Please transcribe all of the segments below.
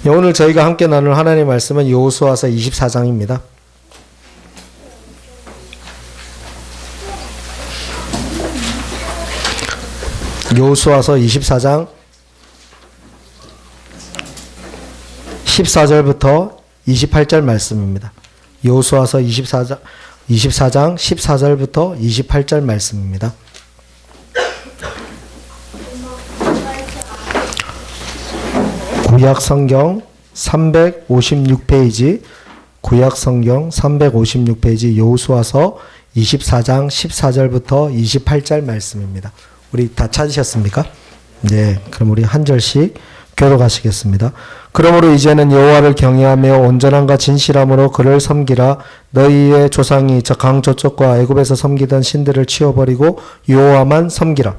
예, 오늘 저희가 함께 나눌 하나님의 말씀은 여호수아서 24장입니다. 여호수아서 24장 14절부터 28절 말씀입니다. 여호수아서 24장 14절부터 28절 말씀입니다. 구약성경 356페이지, 구약성경 356페이지 여호수아서 24장 14절부터 28절 말씀입니다. 우리 다 찾으셨습니까? 네, 그럼 우리 한 절씩 교독하시겠습니다. 그러므로 이제는 여호와를 경외하며 온전함과 진실함으로 그를 섬기라. 너희의 조상이 저 강 저쪽과 애굽에서 섬기던 신들을 치워버리고 여호와만 섬기라.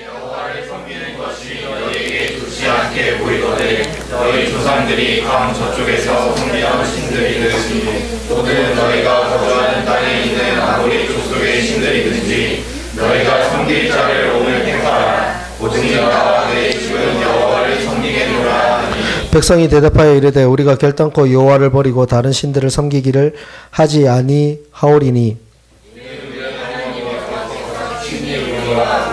여호와를 섬기는 것이 너희에게 좋지 않게 보이거든 너희 조상들이 강 저쪽에서 섬기던 신들이든지 또는 너희가 거주하는 땅에 있는 아무리 족속의 신들이든지 너희가 섬길 자를 오늘 택하라. 오직 나와 내 집은 여호와를 섬기겠노라 하니 백성이 대답하여 이르되 우리가 결단코 여호와를 버리고 다른 신들을 섬기기를 하지 아니하오리니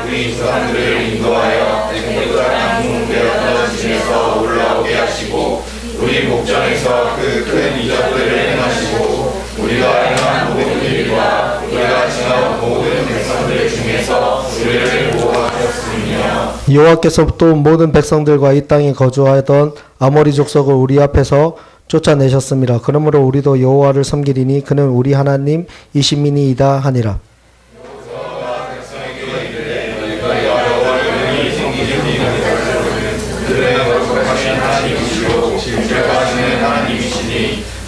우리 조상들을 인도하여 애굽 땅 공되었던 지에서 올라오게 하시고 우리 목전에서 그 큰 이적들을 행하시고 우리가 행한 모든 일과 우리가 지나온 모든 백성들 중에서 우리를 보호하셨으며 여호와께서 또 모든 백성들과 이 땅에 거주하던 아모리 족속을 우리 앞에서 쫓아내셨습니다. 그러므로 우리도 여호와를 섬기리니 그는 우리 하나님이심이니이다 하니라.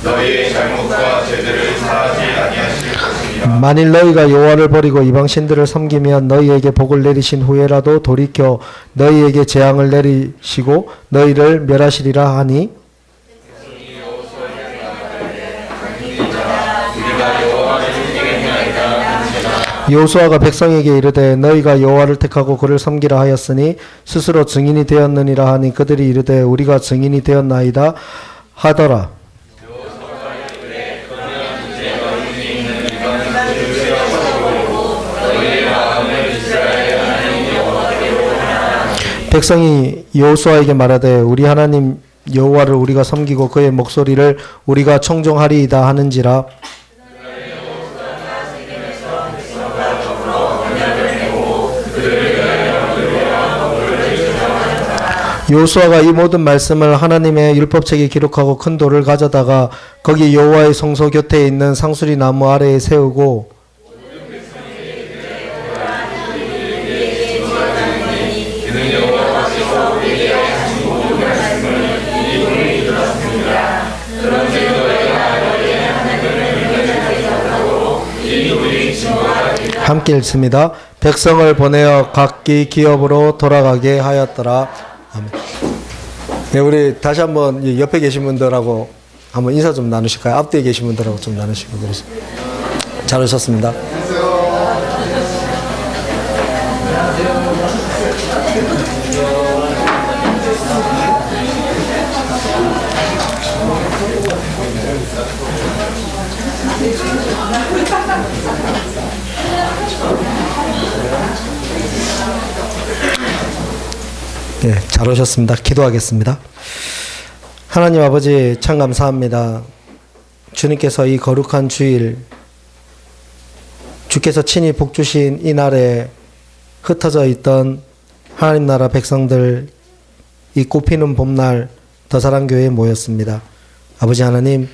너희의 잘못과 죄들을 사하지 아니하실 것이니라. 만일 너희가 여호와를 버리고 이방 신들을 섬기면 너희에게 복을 내리신 후에라도 돌이켜 너희에게 재앙을 내리시고 너희를 멸하시리라 하니 여호수아가 백성에게 이르되 너희가 여호와를 택하고 그를 섬기라 하였으니 스스로 증인이 되었느니라 하니 그들이 이르되 우리가 증인이 되었나이다 하더라. 백성이 여호수아에게 말하되 우리 하나님 여호와를 우리가 섬기고 그의 목소리를 우리가 청종하리이다 하는지라. 여호수아가 이 모든 말씀을 하나님의 율법책에 기록하고 큰 돌을 가져다가 거기 여호와의 성소 곁에 있는 상수리 나무 아래에 세우고 함께 읽습니다. 백성을 보내어 각기 기업으로 돌아가게 하였더라. 아멘. 네, 우리 다시 한번 옆에 계신 분들하고 한번 인사 좀 나누실까요? 앞뒤에 계신 분들하고 좀 나누시고 그러십니다. 잘 오셨습니다. 네, 잘 오셨습니다. 기도하겠습니다. 하나님 아버지 참 감사합니다. 주님께서 이 거룩한 주일 주께서 친히 복 주신 이 날에 흩어져 있던 하나님 나라 백성들 이 꽃피는 봄날 더사랑교회에 모였습니다. 아버지 하나님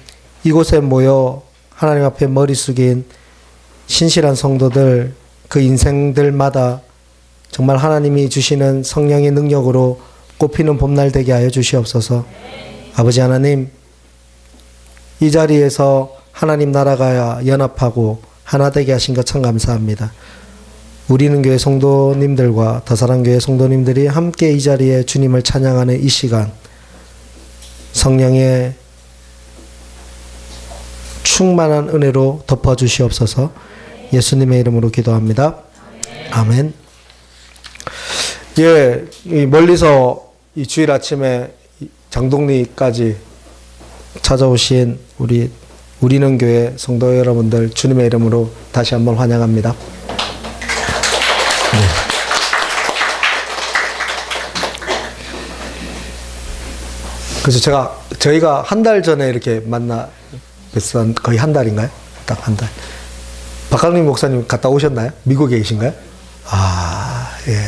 이곳에 모여 하나님 앞에 머리 숙인 신실한 성도들 그 인생들마다 정말 하나님이 주시는 성령의 능력으로 꽃피는 봄날 되게 하여 주시옵소서. 아버지 하나님 이 자리에서 하나님 나라가 연합하고 하나 되게 하신 것 참 감사합니다. 우리는 교회 성도님들과 더사랑교회 성도님들이 함께 이 자리에 주님을 찬양하는 이 시간 성령의 충만한 은혜로 덮어주시옵소서. 예수님의 이름으로 기도합니다. 아멘. 예, 멀리서 이 주일 아침에 장동리까지 찾아오신 우리는 교회 성도 여러분들 주님의 이름으로 다시 한번 환영합니다. 네. 그래서 저희가 한 달 전에 이렇게 만나 뵀던, 거의 한 달인가요? 딱 한 달. 박강림 목사님 갔다 오셨나요? 미국에 계신가요? 예.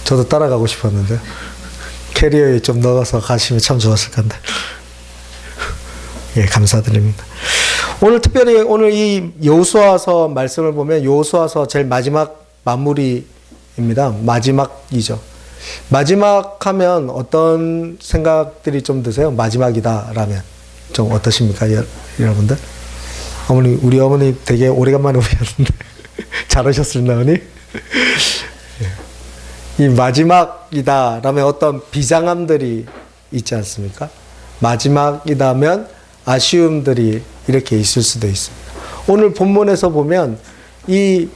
저도 따라가고 싶었는데 캐리어에 좀 넣어서 가시면 참 좋았을 건데. 예, 감사드립니다. 오늘 특별히 오늘 이 여호수아서 말씀을 보면 여호수아서 제일 마지막 마무리입니다. 마지막이죠. 마지막 하면 어떤 생각들이 좀 드세요? 마지막이다라면 좀 어떠십니까, 여러분들? 우리 어머니 되게 오래간만에 오셨는데 잘 오셨습니다, 어머니? 이 마지막이다라면 어떤 비장함들이 있지 않습니까? 마지막이다면 아쉬움들이 이렇게 있을 수도 있습니다. 오늘 본문에서 보면 이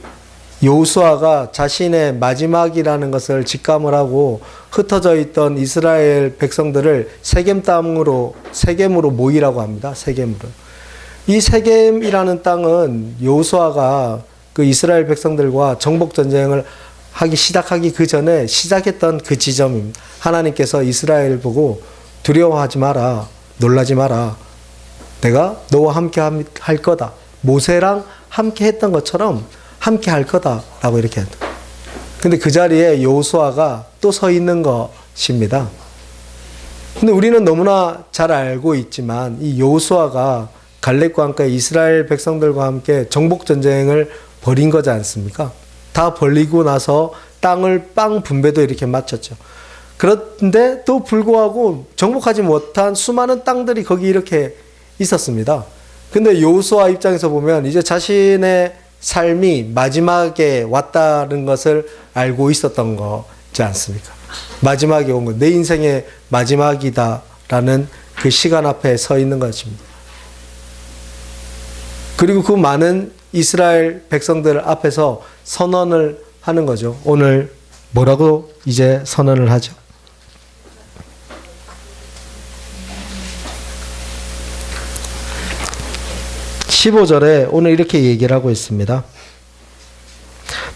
여호수아가 자신의 마지막이라는 것을 직감을 하고 흩어져 있던 이스라엘 백성들을 세겜으로 모이라고 합니다. 세겜으로. 이 세겜이라는 땅은 여호수아가 그 이스라엘 백성들과 정복 전쟁을 시작하기 그 전에 시작했던 그 지점입니다. 하나님께서 이스라엘 보고 두려워하지 마라, 놀라지 마라. 내가 너와 함께 할 거다. 모세랑 함께 했던 것처럼 함께 할 거다라고 이렇게 한다. 근데 그 자리에 여호수아가 또 서 있는 것입니다. 근데 우리는 너무나 잘 알고 있지만 이 여호수아가 갈렙과 함께 이스라엘 백성들과 함께 정복 전쟁을 벌인 거지 않습니까? 다 벌리고 나서 땅을 빵 분배도 이렇게 마쳤죠. 그런데 또 불구하고 정복하지 못한 수많은 땅들이 거기 이렇게 있었습니다. 근데 여호수아 입장에서 보면 이제 자신의 삶이 마지막에 왔다는 것을 알고 있었던 거지 않습니까? 마지막에 온 것, 내 인생의 마지막이다라는 그 시간 앞에 서 있는 것입니다. 그리고 그 많은 이스라엘 백성들 앞에서 선언을 하는 거죠. 오늘 뭐라고 이제 선언을 하죠? 15절에 오늘 이렇게 얘기를 하고 있습니다.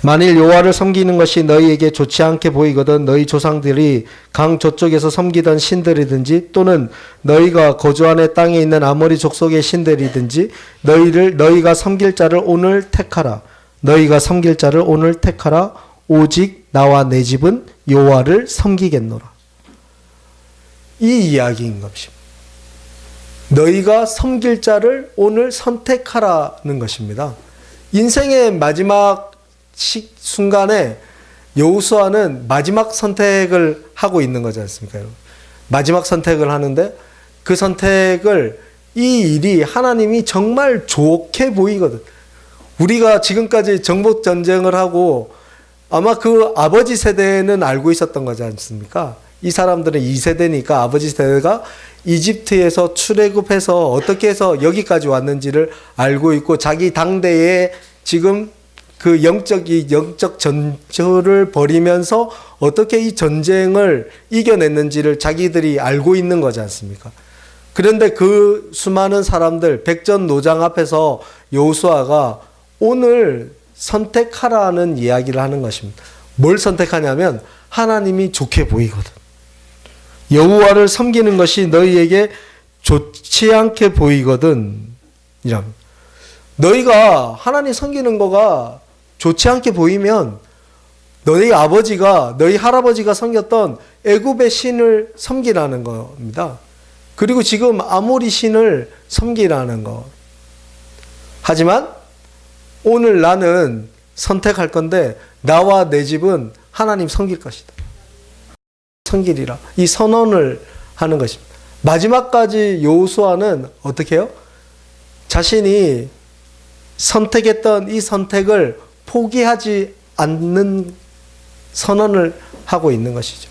만일 여호와를 섬기는 것이 너희에게 좋지 않게 보이거든 너희 조상들이 강 저쪽에서 섬기던 신들이든지 또는 너희가 거주하는 땅에 있는 아모리 족속의 신들이든지 너희가 섬길 자를 오늘 택하라. 너희가 섬길 자를 오늘 택하라. 오직 나와 내 집은 여호와를 섬기겠노라. 이 이야기인 것입니다. 너희가 섬길 자를 오늘 선택하라는 것입니다. 인생의 마지막 순간에 여호수아는 마지막 선택을 하고 있는 거지 않습니까? 여러분? 마지막 선택을 하는데 그 선택을 이 일이 하나님이 정말 좋게 보이거든. 우리가 지금까지 정복 전쟁을 하고 아마 그 아버지 세대는 알고 있었던 거지 않습니까? 이 사람들은 2세대니까 아버지 세대가 이집트에서 출애굽해서 어떻게 해서 여기까지 왔는지를 알고 있고 자기 당대에 지금 그 영적 전투를 벌이면서 어떻게 이 전쟁을 이겨냈는지를 자기들이 알고 있는 거지 않습니까? 그런데 그 수많은 사람들 백전노장 앞에서 여호수아가 오늘 선택하라는 이야기를 하는 것입니다. 뭘 선택하냐면 하나님이 좋게 보이거든. 여호와를 섬기는 것이 너희에게 좋지 않게 보이거든. 너희가 하나님 섬기는 거가 좋지 않게 보이면 너희 아버지가 너희 할아버지가 섬겼던 애굽의 신을 섬기라는 겁니다. 그리고 지금 아모리 신을 섬기라는 거. 하지만 오늘 나는 선택할 건데 나와 내 집은 하나님 섬길 것이다. 섬기리라. 이 선언을 하는 것입니다. 마지막까지 여호수아는 어떻게 해요? 자신이 선택했던 이 선택을 포기하지 않는 선언을 하고 있는 것이죠.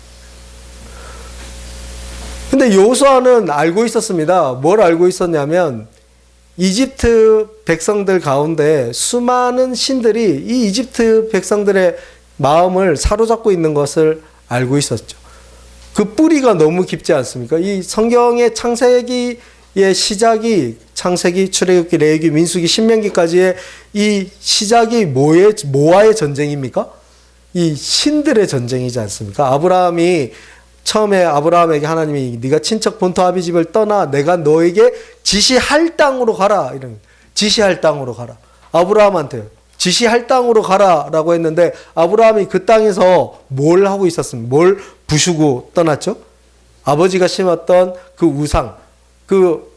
근데 여호수아는 알고 있었습니다. 뭘 알고 있었냐면 이집트 백성들 가운데 수많은 신들이 이 이집트 백성들의 마음을 사로잡고 있는 것을 알고 있었죠. 그 뿌리가 너무 깊지 않습니까? 이 성경의 창세기의 시작이 창세기, 출애굽기, 레위기, 민수기, 신명기까지의 이 시작이 뭐와의 전쟁입니까? 이 신들의 전쟁이지 않습니까? 아브라함이 처음에 아브라함에게 하나님이 네가 친척 본토 아비 집을 떠나 내가 너에게 지시할 땅으로 가라. 이런 지시할 땅으로 가라. 아브라함한테 지시할 땅으로 가라라고 했는데 아브라함이 그 땅에서 뭘 하고 있었습니까? 뭘 부수고 떠났죠? 아버지가 심었던 그 우상, 그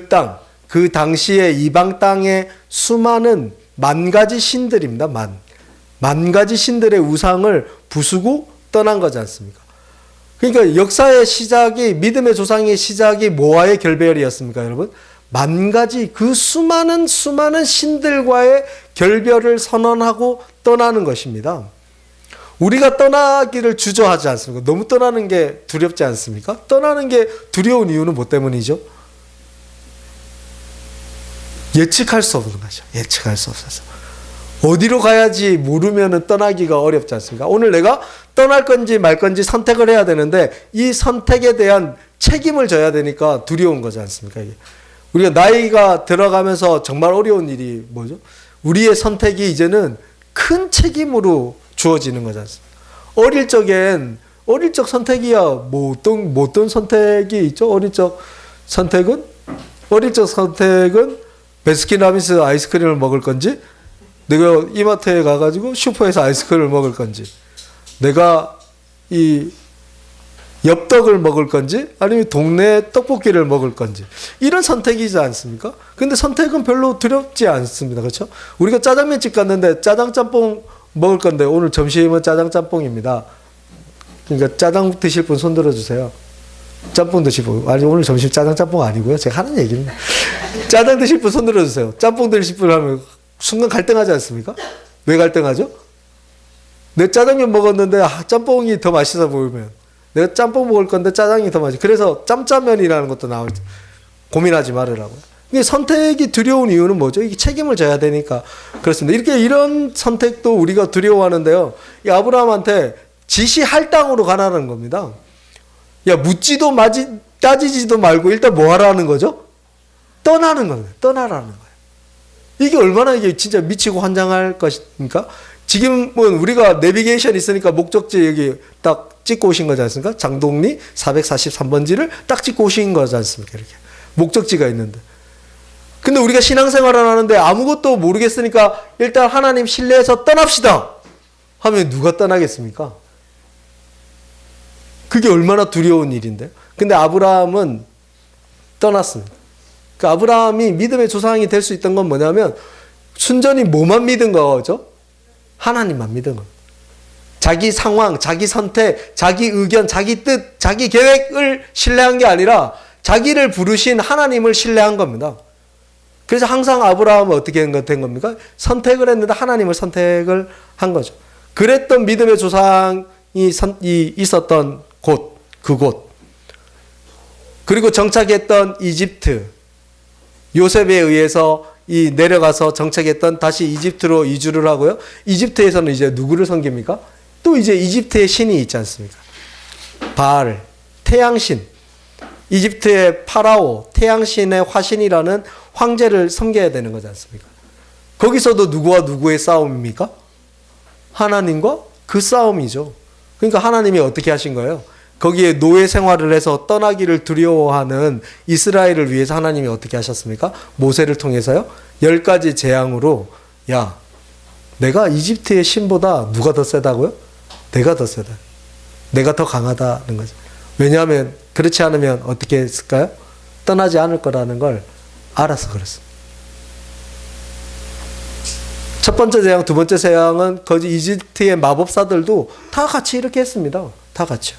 땅, 그 당시에 이방 땅의 수많은 만 가지 신들입니다. 만 가지 신들의 우상을 부수고 떠난 거지 않습니까? 그러니까 역사의 시작이, 믿음의 조상의 시작이 뭐와의 결별이었습니까, 여러분? 만 가지 그 수많은 신들과의 결별을 선언하고 떠나는 것입니다. 우리가 떠나기를 주저하지 않습니까? 너무 떠나는 게 두렵지 않습니까? 떠나는 게 두려운 이유는 뭐 때문이죠? 예측할 수 없는 거죠. 예측할 수 없어서. 어디로 가야지 모르면 떠나기가 어렵지 않습니까? 오늘 내가 떠날 건지 말 건지 선택을 해야 되는데 이 선택에 대한 책임을 져야 되니까 두려운 거지 않습니까? 이게. 우리가 나이가 들어가면서 정말 어려운 일이 뭐죠? 우리의 선택이 이제는 큰 책임으로 주어지는 거지 않습니까? 어릴 적 선택이야 뭐 어떤 선택이 있죠? 어릴 적 선택은 베스킨라빈스 아이스크림을 먹을 건지, 내가 이마트에 가가지고 슈퍼에서 아이스크림을 먹을 건지, 내가 이 엽떡을 먹을 건지, 아니면 동네 떡볶이를 먹을 건지, 이런 선택이지 않습니까? 근데 선택은 별로 두렵지 않습니다. 그렇죠? 우리가 짜장면집 갔는데 짜장짬뽕 먹을 건데 오늘 점심은 짜장짬뽕입니다. 그러니까 짜장 드실 분 손 들어주세요. 짬뽕 드실 분. 아니 오늘 점심 짜장짬뽕 아니고요. 제가 하는 얘기입니다. 짜장 드실 분 손 들어주세요. 짬뽕 드실 분 하면 순간 갈등하지 않습니까? 왜 갈등하죠? 내 짜장면 먹었는데 짬뽕이 더 맛있어 보이면, 내가 짬뽕 먹을 건데 짜장이 더 맛있어. 그래서 짬짜면이라는 것도 나올 때 고민하지 말으라고요. 이게 선택이 두려운 이유는 뭐죠? 이게 책임을 져야 되니까 그렇습니다. 이런 선택도 우리가 두려워하는데요. 이 아브라함한테 지시할 땅으로 가라는 겁니다. 야, 묻지도 따지지도 말고 일단 뭐 하라는 거죠? 떠나는 겁니다. 떠나라는 거예요. 이게 얼마나 이게 진짜 미치고 환장할 것입니까? 지금은 우리가 내비게이션 있으니까 목적지 여기 딱 찍고 오신 거지 않습니까? 장동리 443번지를 딱 찍고 오신 거지 않습니까? 이렇게. 목적지가 있는데. 근데 우리가 신앙생활을 하는데 아무것도 모르겠으니까 일단 하나님 신뢰해서 떠납시다 하면 누가 떠나겠습니까? 그게 얼마나 두려운 일인데. 근데 아브라함은 떠났습니다. 그 아브라함이 믿음의 조상이 될 수 있던 건 뭐냐면 순전히 뭐만 믿은 거죠? 하나님만 믿은 거. 자기 상황, 자기 선택, 자기 의견, 자기 뜻, 자기 계획을 신뢰한 게 아니라 자기를 부르신 하나님을 신뢰한 겁니다. 그래서 항상 아브라함은 어떻게 된 겁니까? 선택을 했는데 하나님을 선택을 한 거죠. 그랬던 믿음의 조상이 있었던 그곳. 그리고 정착했던 이집트. 요셉에 의해서 내려가서 정착했던 다시 이집트로 이주를 하고요. 이집트에서는 이제 누구를 섬깁니까? 또 이제 이집트의 신이 있지 않습니까? 바알, 태양신. 이집트의 파라오, 태양신의 화신이라는 황제를 섬겨야 되는 거지 않습니까? 거기서도 누구와 누구의 싸움입니까? 하나님과 그 싸움이죠. 그러니까 하나님이 어떻게 하신 거예요? 거기에 노예 생활을 해서 떠나기를 두려워하는 이스라엘을 위해서 하나님이 어떻게 하셨습니까? 모세를 통해서요. 10가지 재앙으로, 야, 내가 이집트의 신보다 누가 더 세다고요? 내가 더 세다. 내가 더 강하다는 거죠. 왜냐하면 그렇지 않으면 어떻게 했을까요? 떠나지 않을 거라는 걸 알아서 그랬습니다. 첫 번째 재앙, 두 번째 재앙은 거기 이집트의 마법사들도 다 같이 이렇게 했습니다. 다 같이요.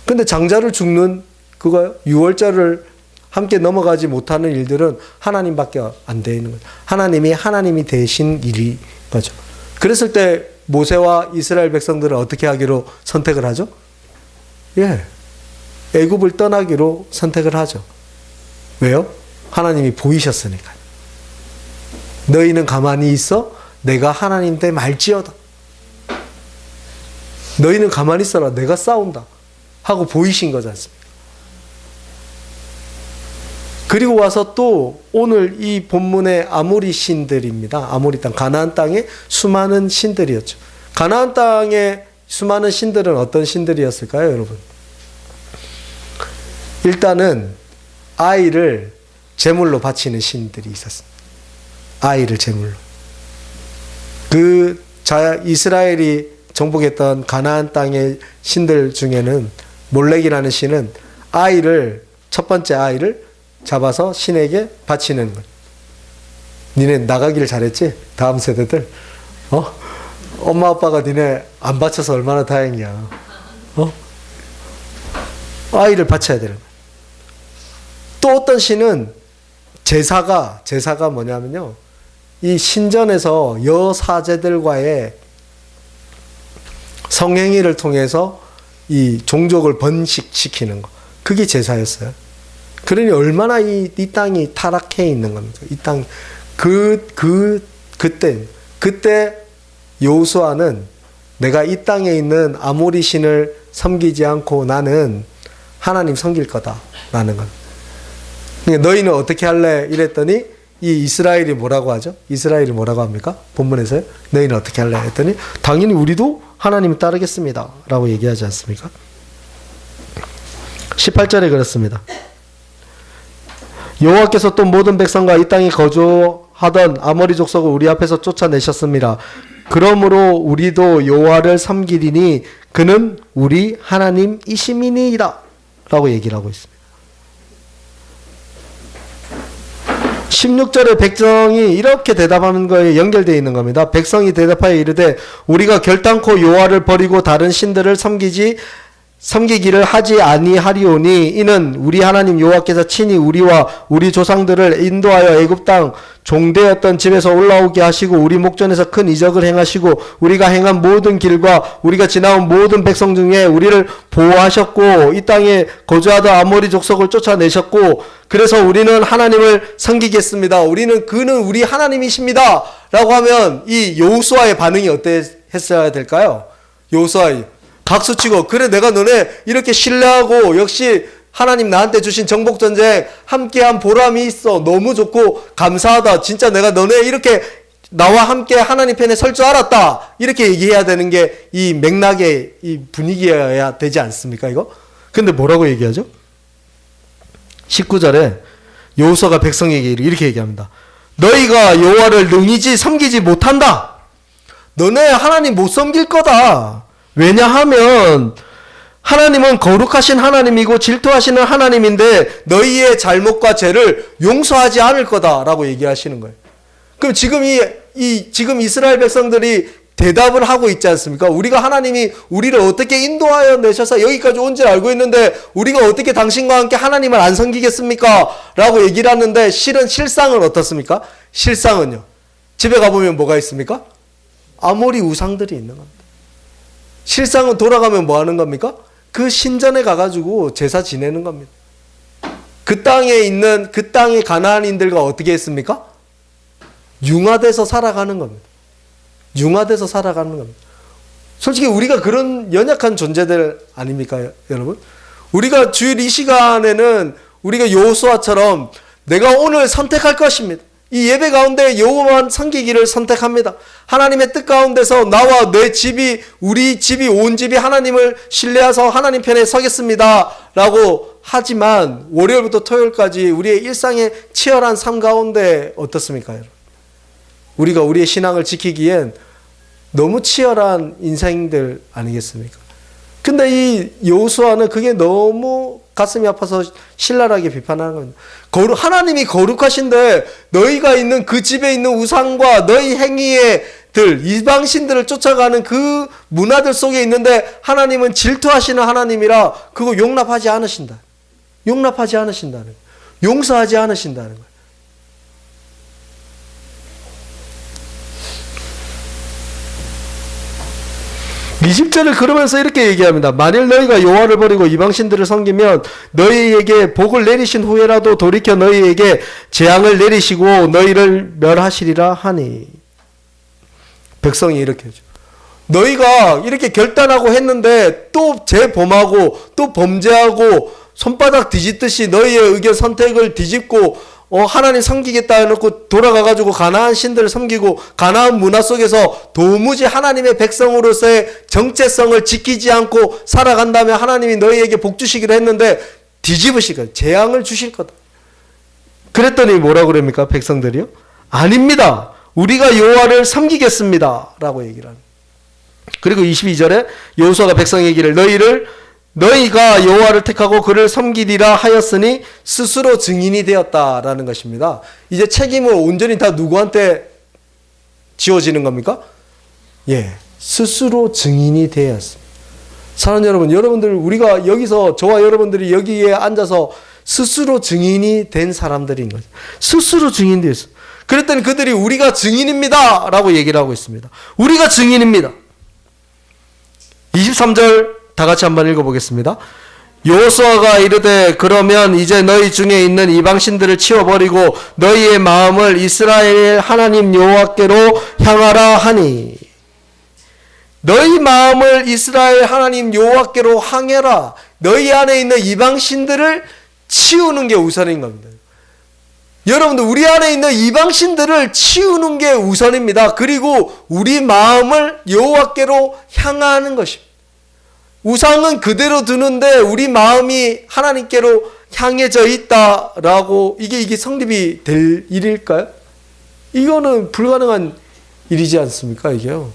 근데 장자를 죽는 그거요. 유월절을 함께 넘어가지 못하는 일들은 하나님밖에 안 되는 거죠. 하나님이 대신 일이 거죠. 그랬을 때 모세와 이스라엘 백성들은 어떻게 하기로 선택을 하죠? 예. 애굽을 떠나기로 선택을 하죠. 왜요? 하나님이 보이셨으니까. 너희는 가만히 있어? 내가 하나님 때 말지어다. 너희는 가만히 있어라. 내가 싸운다. 하고 보이신 거지 않습니까? 그리고 와서 또 오늘 이 본문의 아모리 신들입니다. 아모리 땅, 가나안 땅에 수많은 신들이었죠. 가나안 땅에 수많은 신들은 어떤 신들이었을까요, 여러분? 일단은 아이를 제물로 바치는 신들이 있었습니다. 아이를 제물로. 이스라엘이 정복했던 가나안 땅의 신들 중에는 몰렉이라는 신은 첫 번째 아이를 잡아서 신에게 바치는 것. 니네 나가기를 잘했지? 다음 세대들. 엄마 아빠가 니네 안 바쳐서 얼마나 다행이야. 아이를 바쳐야 되는 거야. 또 어떤 신은 제사가 뭐냐면요. 이 신전에서 여사제들과의 성행위를 통해서 이 종족을 번식시키는 거. 그게 제사였어요. 그러니 얼마나 이 땅이 타락해 있는 겁니까? 이 땅, 그때 여호수아는 내가 이 땅에 있는 아모리 신을 섬기지 않고 나는 하나님 섬길 거다라는 것. 너희는 어떻게 할래? 이랬더니 이 이스라엘이 뭐라고 하죠? 이스라엘이 뭐라고 합니까? 본문에서요. 너희는 어떻게 할래? 했더니 당연히 우리도 하나님을 따르겠습니다. 라고 얘기하지 않습니까? 18절에 그렇습니다. 여호와께서 또 모든 백성과 이 땅에 거주하던 아모리 족속을 우리 앞에서 쫓아내셨습니다. 그러므로 우리도 여호와를 섬기리니 그는 우리 하나님이심이니이다. 라고 얘기를 하고 있습니다. 16절에 백성이 이렇게 대답하는 거에 연결되어 있는 겁니다. 백성이 대답하여 이르되 우리가 결단코 여호와를 버리고 다른 신들을 섬기기를 하지 아니하리오니 이는 우리 하나님 여호와께서 친히 우리와 우리 조상들을 인도하여 애굽 땅 종되었던 집에서 올라오게 하시고 우리 목전에서 큰 이적을 행하시고 우리가 행한 모든 길과 우리가 지나온 모든 백성 중에 우리를 보호하셨고 이 땅에 거주하던 아모리 족속을 쫓아내셨고 그래서 우리는 하나님을 섬기겠습니다. 그는 우리 하나님이십니다. 라고 하면 이 여호수아의 반응이 어땠어야 될까요? 여호수아 각수치고 그래 내가 너네 이렇게 신뢰하고 역시 하나님 나한테 주신 정복전쟁 함께한 보람이 있어. 너무 좋고 감사하다. 진짜 내가 너네 이렇게 나와 함께 하나님 편에 설 줄 알았다. 이렇게 얘기해야 되는 게 이 맥락의 이 분위기여야 되지 않습니까 이거? 근데 뭐라고 얘기하죠? 19절에 여호수아가 백성에게 이렇게 얘기합니다. 너희가 여호와를 능히지 섬기지 못한다. 너네 하나님 못 섬길 거다. 왜냐하면 하나님은 거룩하신 하나님이고 질투하시는 하나님인데 너희의 잘못과 죄를 용서하지 않을 거다라고 얘기하시는 거예요. 그럼 지금 지금 이스라엘 백성들이 대답을 하고 있지 않습니까? 우리가 하나님이 우리를 어떻게 인도하여 내셔서 여기까지 온 줄 알고 있는데 우리가 어떻게 당신과 함께 하나님을 안 섬기겠습니까? 라고 얘기를 하는데 실상은 어떻습니까? 실상은요. 집에 가보면 뭐가 있습니까? 아모리 우상들이 있는 겁니다. 실상은 돌아가면 뭐 하는 겁니까? 그 신전에 가가지고 제사 지내는 겁니다. 그 땅의 가나안인들과 어떻게 했습니까? 융화돼서 살아가는 겁니다. 융화돼서 살아가는 겁니다. 솔직히 우리가 그런 연약한 존재들 아닙니까, 여러분? 우리가 주일 이 시간에는 우리가 여호수아처럼 내가 오늘 선택할 것입니다. 이 예배 가운데 여호와만 섬기기를 선택합니다. 하나님의 뜻 가운데서 나와 내 집이 우리 집이 온 집이 하나님을 신뢰해서 하나님 편에 서겠습니다. 라고 하지만 월요일부터 토요일까지 우리의 일상의 치열한 삶 가운데 어떻습니까, 여러분? 우리가 우리의 신앙을 지키기엔 너무 치열한 인생들 아니겠습니까? 근데 이 여호수아는 그게 너무 가슴이 아파서 신랄하게 비판하는 겁니다. 하나님이 거룩하신데 너희가 있는 그 집에 있는 우상과 너희 행위들 이방신들을 쫓아가는 그 문화들 속에 있는데 하나님은 질투하시는 하나님이라 그거 용납하지 않으신다. 용납하지 않으신다는 거예요. 용서하지 않으신다는 거예요. 20절을 그러면서 이렇게 얘기합니다. 만일 너희가 여호와를 버리고 이방신들을 섬기면 너희에게 복을 내리신 후에라도 돌이켜 너희에게 재앙을 내리시고 너희를 멸하시리라 하니. 백성이 이렇게 하죠. 너희가 이렇게 결단하고 했는데 또 재범하고 또 범죄하고 손바닥 뒤집듯이 너희의 의견 선택을 뒤집고 하나님 섬기겠다 해놓고 돌아가가지고 가나안 신들을 섬기고 가나안 문화 속에서 도무지 하나님의 백성으로서의 정체성을 지키지 않고 살아간다면 하나님이 너희에게 복 주시기로 했는데 뒤집으실 거다. 재앙을 주실 거다. 그랬더니 뭐라고 그럽니까? 백성들이요? 아닙니다. 우리가 여호와를 섬기겠습니다. 라고 얘기를 합니다. 그리고 22절에 여호수아가 백성에게 이르기를 너희가 여호와를 택하고 그를 섬기리라 하였으니 스스로 증인이 되었다라는 것입니다. 이제 책임을 온전히 다 누구한테 지워지는 겁니까? 예, 스스로 증인이 되었습니다. 사랑하는 여러분, 여러분들 우리가 여기서 저와 여러분들이 여기에 앉아서 스스로 증인이 된 사람들인 거죠. 스스로 증인이 되었어요. 그랬더니 그들이 우리가 증인입니다 라고 얘기를 하고 있습니다. 우리가 증인입니다. 23절 다 같이 한번 읽어보겠습니다. 여호수아가 이르되 그러면 이제 너희 중에 있는 이방신들을 치워버리고 너희의 마음을 이스라엘 하나님 여호와께로 향하라 하니 너희 마음을 이스라엘 하나님 여호와께로 향해라. 너희 안에 있는 이방신들을 치우는 게 우선인 겁니다. 여러분들 우리 안에 있는 이방신들을 치우는 게 우선입니다. 그리고 우리 마음을 여호와께로 향하는 것입니다. 우상은 그대로 두는데 우리 마음이 하나님께로 향해져 있다라고 이게 성립이 될 일일까요? 이거는 불가능한 일이지 않습니까? 이게요.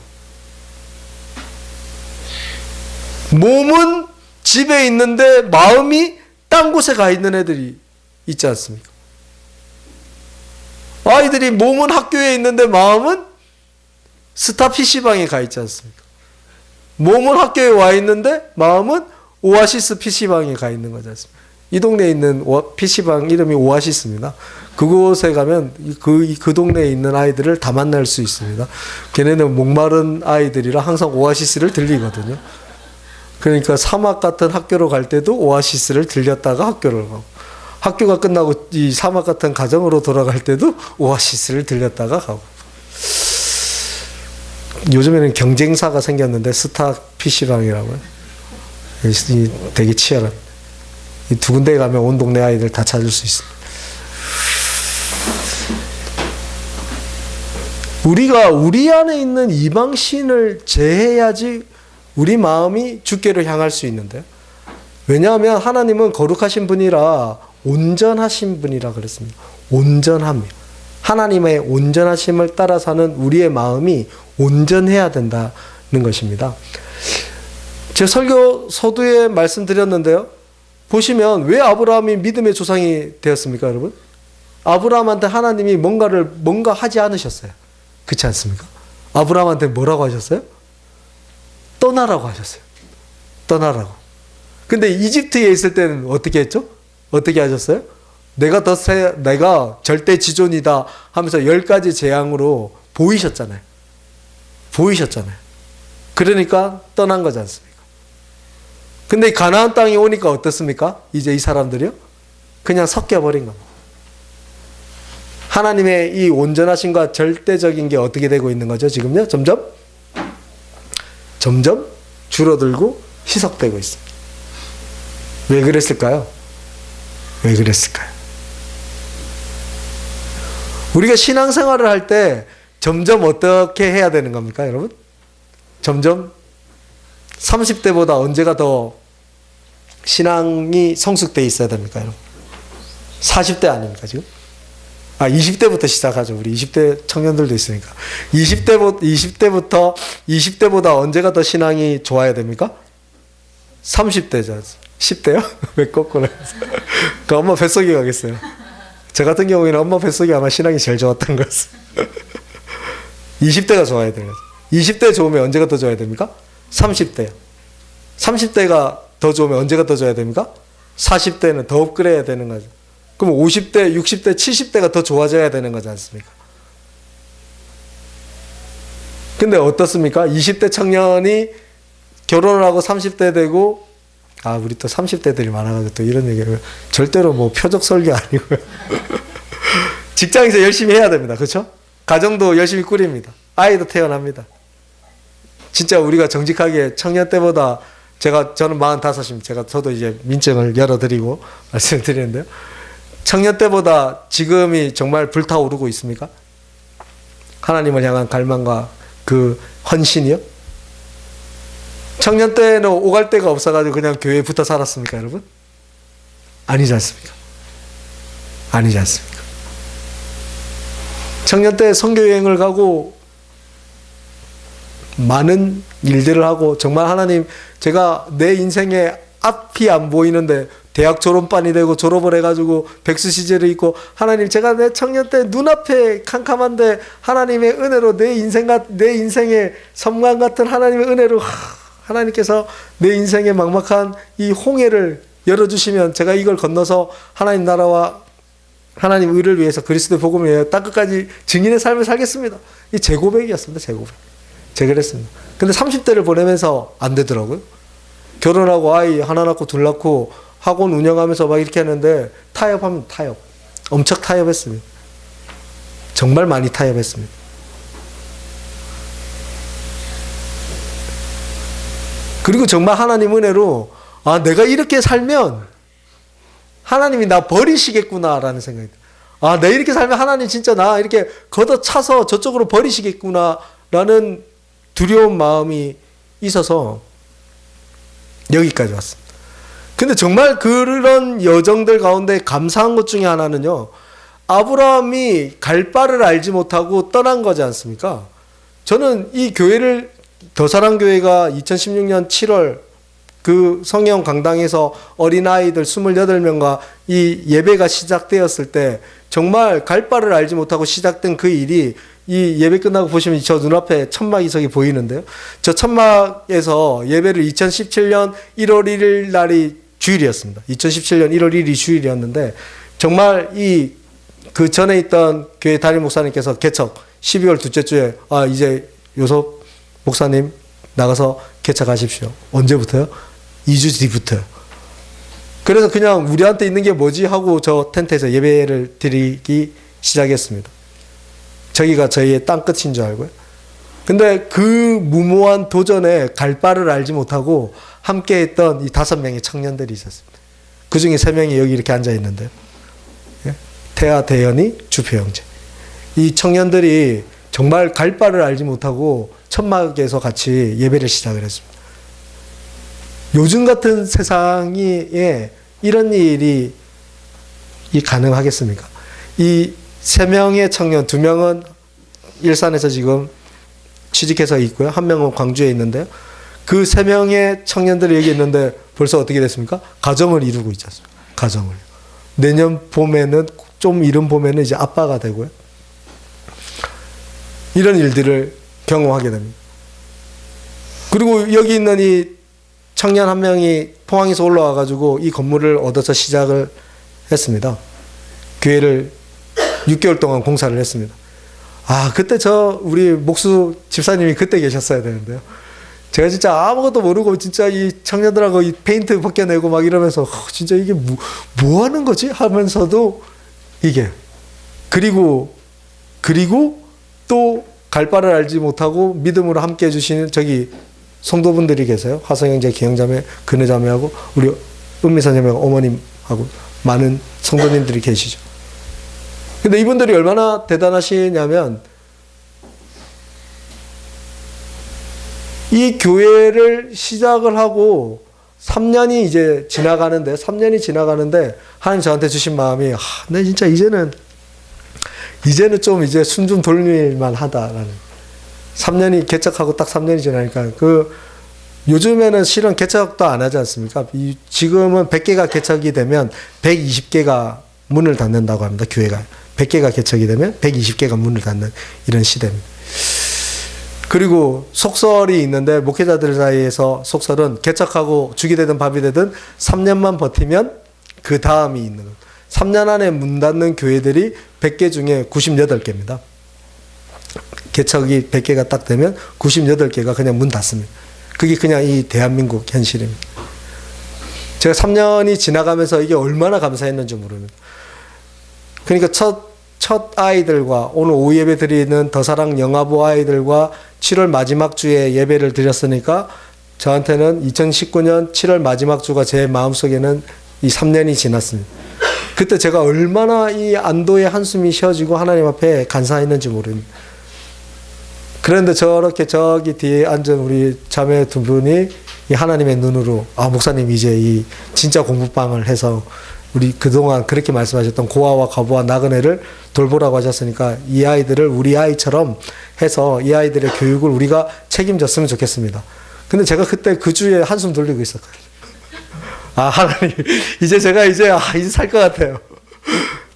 몸은 집에 있는데 마음이 딴 곳에 가 있는 애들이 있지 않습니까? 아이들이 몸은 학교에 있는데 마음은 스타 PC방에 가 있지 않습니까? 몸은 학교에 와 있는데 마음은 오아시스 PC방에 가 있는 거지 않습니까? 이 동네에 있는 PC방 이름이 오아시스입니다. 그곳에 가면 그 동네에 있는 아이들을 다 만날 수 있습니다. 걔네는 목마른 아이들이라 항상 오아시스를 들리거든요. 그러니까 사막 같은 학교로 갈 때도 오아시스를 들렸다가 학교를 가고 학교가 끝나고 이 사막 같은 가정으로 돌아갈 때도 오아시스를 들렸다가 가고 요즘에는 경쟁사가 생겼는데 스타 PC방이라고요. 되게 치열한 이 두 군데에 가면 온 동네 아이들 다 찾을 수 있습니다. 우리가 우리 안에 있는 이방신을 제해야지 우리 마음이 주께로 향할 수 있는데요. 왜냐하면 하나님은 거룩하신 분이라 온전하신 분이라 그랬습니다. 온전합니다. 하나님의 온전하심을 따라 사는 우리의 마음이 온전해야 된다는 것입니다. 제 설교 서두에 말씀드렸는데요. 보시면 왜 아브라함이 믿음의 조상이 되었습니까, 여러분? 아브라함한테 하나님이 뭔가 하지 않으셨어요. 그렇지 않습니까? 아브라함한테 뭐라고 하셨어요? 떠나라고 하셨어요. 떠나라고. 근데 이집트에 있을 때는 어떻게 했죠? 어떻게 하셨어요? 내가 절대 지존이다 하면서 10가지 재앙으로 보이셨잖아요. 그러니까 떠난 거지 않습니까? 근데 가나안 땅에 오니까 어떻습니까? 이제 이 사람들이요? 그냥 섞여버린 겁니다. 하나님의 이 온전하심과 절대적인 게 어떻게 되고 있는 거죠? 지금요? 점점 줄어들고 희석되고 있습니다. 왜 그랬을까요? 우리가 신앙생활을 할 때 점점 어떻게 해야 되는 겁니까, 여러분? 점점 30대보다 언제가 더 신앙이 성숙되어 있어야 됩니까, 여러분? 40대 아닙니까, 지금? 20대부터 시작하죠. 우리 20대 청년들도 있으니까. 20대보다 언제가 더 신앙이 좋아야 됩니까? 30대죠. 10대요? 왜 거꾸로 해서. 그 엄마 뱃속에 가겠어요. 저 같은 경우에는 엄마 뱃속이 아마 신앙이 제일 좋았던 것 같습니다. 20대가 좋아야 돼요. 20대 좋으면 언제가 더 좋아야 됩니까? 30대요. 30대가 더 좋으면 언제가 더 좋아야 됩니까? 40대는 더 업그레이드해야 되는 거죠. 그럼 50대, 60대, 70대가 더 좋아져야 되는 거지 않습니까? 근데 어떻습니까? 20대 청년이 결혼을 하고 30대 되고 우리 또 30대들이 많아가지고 또 이런 얘기를 절대로 뭐 표적 설교 아니고요. 직장에서 열심히 해야 됩니다. 그렇죠? 가정도 열심히 꾸립니다. 아이도 태어납니다. 진짜 우리가 정직하게 청년 때보다 저는 45입니다. 저도 이제 민증을 열어드리고 말씀을 드리는데요. 청년 때보다 지금이 정말 불타오르고 있습니까? 하나님을 향한 갈망과 그 헌신이요? 청년 때는 오갈 데가 없어가지고 그냥 교회에 붙어 살았습니까, 여러분? 아니지 않습니까? 아니지 않습니까? 청년 때 선교여행을 가고 많은 일들을 하고 정말 하나님, 제가 내 인생에 앞이 안 보이는데 대학 졸업반이 되고 졸업을 해가지고 백수 시절을 있고, 하나님, 제가 내 청년 때 눈앞에 캄캄한데 하나님의 은혜로 내 인생의 섬광 같은 하나님의 은혜로 하나님께서 내 인생의 막막한 이 홍해를 열어주시면 제가 이걸 건너서 하나님 나라와 하나님 의를 위해서 그리스도의 복음을 위해 땅끝까지 증인의 삶을 살겠습니다. 이 제 고백이었습니다. 제 고백. 제가 그랬습니다. 근데 30대를 보내면서 안 되더라고요. 결혼하고 아이 하나 낳고 둘 낳고 학원 운영하면서 막 이렇게 하는데 타협하면 타협. 엄청 타협했습니다. 정말 많이 타협했습니다. 그리고 정말 하나님 은혜로 내가 이렇게 살면 하나님이 나 버리시겠구나라는 생각이 들어요. 내가 이렇게 살면 하나님 진짜 나 이렇게 걷어차서 저쪽으로 버리시겠구나라는 두려운 마음이 있어서 여기까지 왔습니다. 근데 정말 그런 여정들 가운데 감사한 것 중에 하나는요, 아브라함이 갈 바를 알지 못하고 떠난 거지 않습니까? 저는 이 교회를, 더사랑교회가 2016년 7월 그 성령 강당에서 어린아이들 28명과 이 예배가 시작되었을 때 정말 갈 바를 알지 못하고 시작된 그 일이, 이 예배 끝나고 보시면 저 눈앞에 천막 이석이 보이는데요. 저 천막에서 예배를 2017년 1월 1일 날이 주일이었습니다. 2017년 1월 1일이 주일이었는데 정말 그 전에 있던 교회 담임 목사님께서 개척 12월 둘째 주에 이제 요섭 목사님 나가서 개척하십시오. 언제부터요? 2주 뒤부터요. 그래서 그냥 우리한테 있는 게 뭐지 하고 저 텐트에서 예배를 드리기 시작했습니다. 저기가 저희의 땅끝인 줄 알고요. 근데 그 무모한 도전에 갈 바를 알지 못하고 함께 했던 이 5명의 청년들이 있었습니다. 그 중에 3명이 여기 이렇게 앉아 있는데요. 태아, 대현이, 주표 형제. 이 청년들이 정말 갈 바를 알지 못하고 천막에서 같이 예배를 시작을 했습니다. 요즘 같은 세상에 이런 일이 가능하겠습니까? 이 3명의 청년, 2명은 일산에서 지금 취직해서 있고요. 1명은 광주에 있는데요. 그 3명의 청년들이 여기 있는데 벌써 어떻게 됐습니까? 가정을 이루고 있지 않습니까? 가정을. 내년 봄에는, 좀 이른 봄에는 이제 아빠가 되고요. 이런 일들을 경험하게 됩니다. 그리고 여기 있는 이 청년 1명이 포항에서 올라와가지고 이 건물을 얻어서 시작을 했습니다. 교회를 6개월 동안 공사를 했습니다. 그때 우리 목수 집사님이 그때 계셨어야 되는데요. 제가 진짜 아무것도 모르고 진짜 이 청년들하고 이 페인트 벗겨내고 막 이러면서 진짜 이게 뭐 하는 거지? 하면서도 이게 그리고 또 갈 바를 알지 못하고 믿음으로 함께 해주시는 저기 성도분들이 계세요. 화성형제, 기형자매, 근혜자매하고 우리 은미선자매하고 어머님하고 많은 성도님들이 계시죠. 근데 이분들이 얼마나 대단하시냐면 이 교회를 시작을 하고 3년이 이제 지나가는데 하나님 저한테 주신 마음이 내 진짜 이제는 좀 이제 순 좀 돌릴만 하다라는. 3년이 개척하고 딱 3년이 지나니까 요즘에는 실은 개척도 안 하지 않습니까? 지금은 100개가 개척이 되면 120개가 문을 닫는다고 합니다. 교회가 100개가 개척이 되면 120개가 문을 닫는 이런 시대입니다. 그리고 속설이 있는데 목회자들 사이에서 속설은 개척하고 죽이 되든 밥이 되든 3년만 버티면 그 다음이 있는 것. 3년 안에 문 닫는 교회들이 100개 중에 98개입니다. 개척이 100개가 딱 되면 98개가 그냥 문 닫습니다. 그게 그냥 이 대한민국 현실입니다. 제가 3년이 지나가면서 이게 얼마나 감사했는지 모릅니다. 그러니까 첫 아이들과 오늘 오후 예배 드리는 더사랑 영아부 아이들과 7월 마지막 주에 예배를 드렸으니까 저한테는 2019년 7월 마지막 주가 제 마음속에는 이 3년이 지났습니다. 그때 제가 얼마나 이 안도의 한숨이 쉬어지고 하나님 앞에 간사했는지 모릅니다. 그런데 저렇게 저기 뒤에 앉은 우리 자매 두 분이 이 하나님의 눈으로 목사님 이제 이 진짜 공부방을 해서 우리 그동안 그렇게 말씀하셨던 고아와 과부와 나그네를 돌보라고 하셨으니까 이 아이들을 우리 아이처럼 해서 이 아이들의 교육을 우리가 책임졌으면 좋겠습니다. 근데 제가 그때 그 주에 한숨 돌리고 있었거든요. 하나님, 이제 제가 이제 살 것 같아요.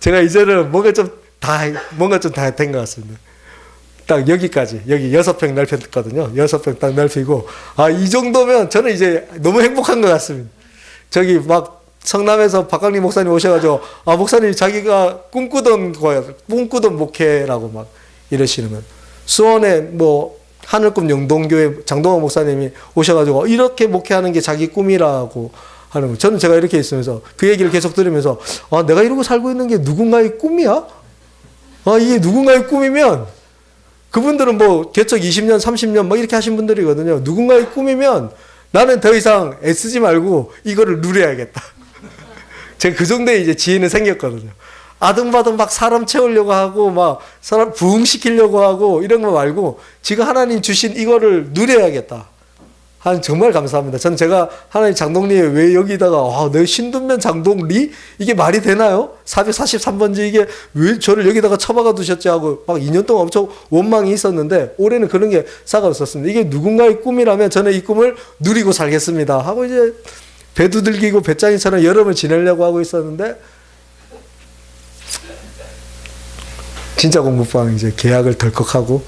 제가 이제는 뭔가 좀 다 된 것 같습니다. 딱 여기까지, 여기 6평 넓혔거든요. 6평 딱 넓히고, 이 정도면 저는 이제 너무 행복한 것 같습니다. 저기 막 성남에서 박광리 목사님 오셔가지고, 목사님 자기가 꿈꾸던 거예요. 꿈꾸던 목회라고 막 이러시는 거예요. 수원에 뭐, 하늘꿈 영동교회 장동원 목사님이 오셔가지고, 이렇게 목회하는 게 자기 꿈이라고 하는 거예요. 저는 제가 이렇게 있으면서 그 얘기를 계속 들으면서, 내가 이러고 살고 있는 게 누군가의 꿈이야? 이게 누군가의 꿈이면, 그분들은 뭐 개척 20년, 30년 막 이렇게 하신 분들이거든요. 누군가의 꿈이면 나는 더 이상 애쓰지 말고 이거를 누려야겠다. 제가 그 정도의 이제 지혜는 생겼거든요. 아등바등 막 사람 채우려고 하고 막 사람 부흥시키려고 하고 이런 거 말고 지금 하나님 주신 이거를 누려야겠다. 정말 감사합니다. 저는 제가 하나님 장동리에 왜 여기다가 내 신둔면 장동리? 이게 말이 되나요? 443번지 이게 왜 저를 여기다가 처박아 두셨지 하고 막 2년 동안 엄청 원망이 있었는데 올해는 그런 게 싹 없었습니다. 이게 누군가의 꿈이라면 저는 이 꿈을 누리고 살겠습니다 하고 이제 배 두들기고 배짱이처럼 여름을 지내려고 하고 있었는데 진짜 공부방 이제 계약을 덜컥하고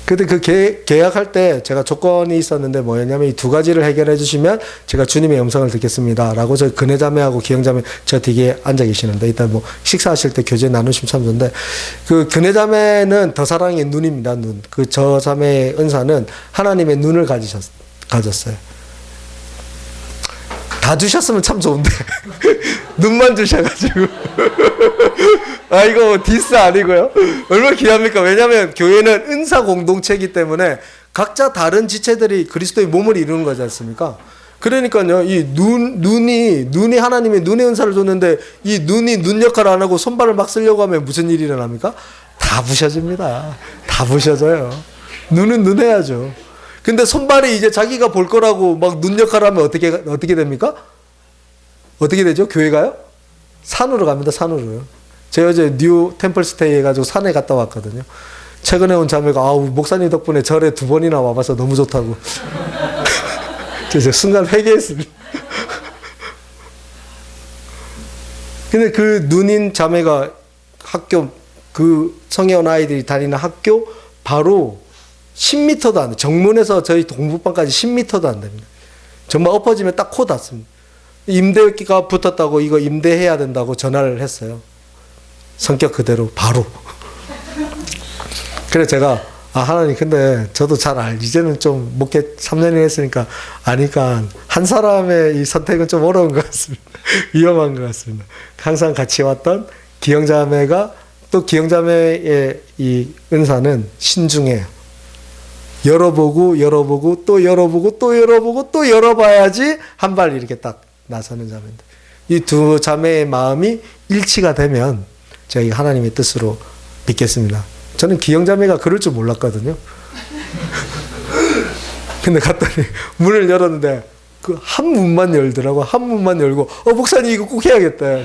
근데 그 계약할 때 제가 조건이 있었는데 뭐였냐면 이 두 가지를 해결해 주시면 제가 주님의 음성을 듣겠습니다 라고 저 근혜자매하고 기영자매 저 뒤에 앉아 계시는데 일단 뭐 식사하실 때 교제 나누시면 참 좋은데 그 근혜자매는 더 사랑의 눈입니다. 눈. 그 저 자매의 은사는 하나님의 눈을 가졌어요. 다 주셨으면 참 좋은데 눈만 주셔가지고 이거 디스 아니고요. 얼마나 귀합니까? 왜냐하면 교회는 은사 공동체이기 때문에 각자 다른 지체들이 그리스도의 몸을 이루는 거지 않습니까? 그러니까요, 이 눈이 하나님의 눈의 은사를 줬는데 이 눈이 눈 역할을 안 하고 손발을 막 쓰려고 하면 무슨 일이 일어납니까? 다 부셔집니다. 다 부셔져요. 눈은 눈 해야죠. 근데 손발이 이제 자기가 볼 거라고 막 눈 역할을 하면 어떻게 됩니까? 어떻게 되죠? 교회가요? 산으로 갑니다. 산으로요. 제가 어제 뉴 템플 스테이 해가지고 산에 갔다 왔거든요. 최근에 온 자매가 목사님 덕분에 절에 2번이나 와봐서 너무 좋다고. 제가 순간 회개했습니다. 근데 그 눈인 자매가 학교 그 성애원 아이들이 다니는 학교 바로 10m도 안 돼. 정문에서 저희 공부방까지 10m도 안 됩니다. 정말 엎어지면 딱 코 닿습니다. 임대가 붙었다고 이거 임대해야 된다고 전화를 했어요. 성격 그대로 바로. 그래서 제가 하나님 근데 저도 이제는 좀 목회 3년이 했으니까 아니까 한 사람의 이 선택은 좀 어려운 것 같습니다. 위험한 것 같습니다. 항상 같이 왔던 기영자매가 또 기영자매의 이 은사는 신중해요. 열어보고 또 열어보고 또 열어보고 또 열어봐야지 한 발 이렇게 딱 나서는 자매인데 이 두 자매의 마음이 일치가 되면 저희 하나님의 뜻으로 믿겠습니다. 저는 기영자매가 그럴 줄 몰랐거든요. 근데 갔더니 문을 열었는데 그 한 문만 열더라고. 한 문만 열고 목사님 이거 꼭 해야겠다.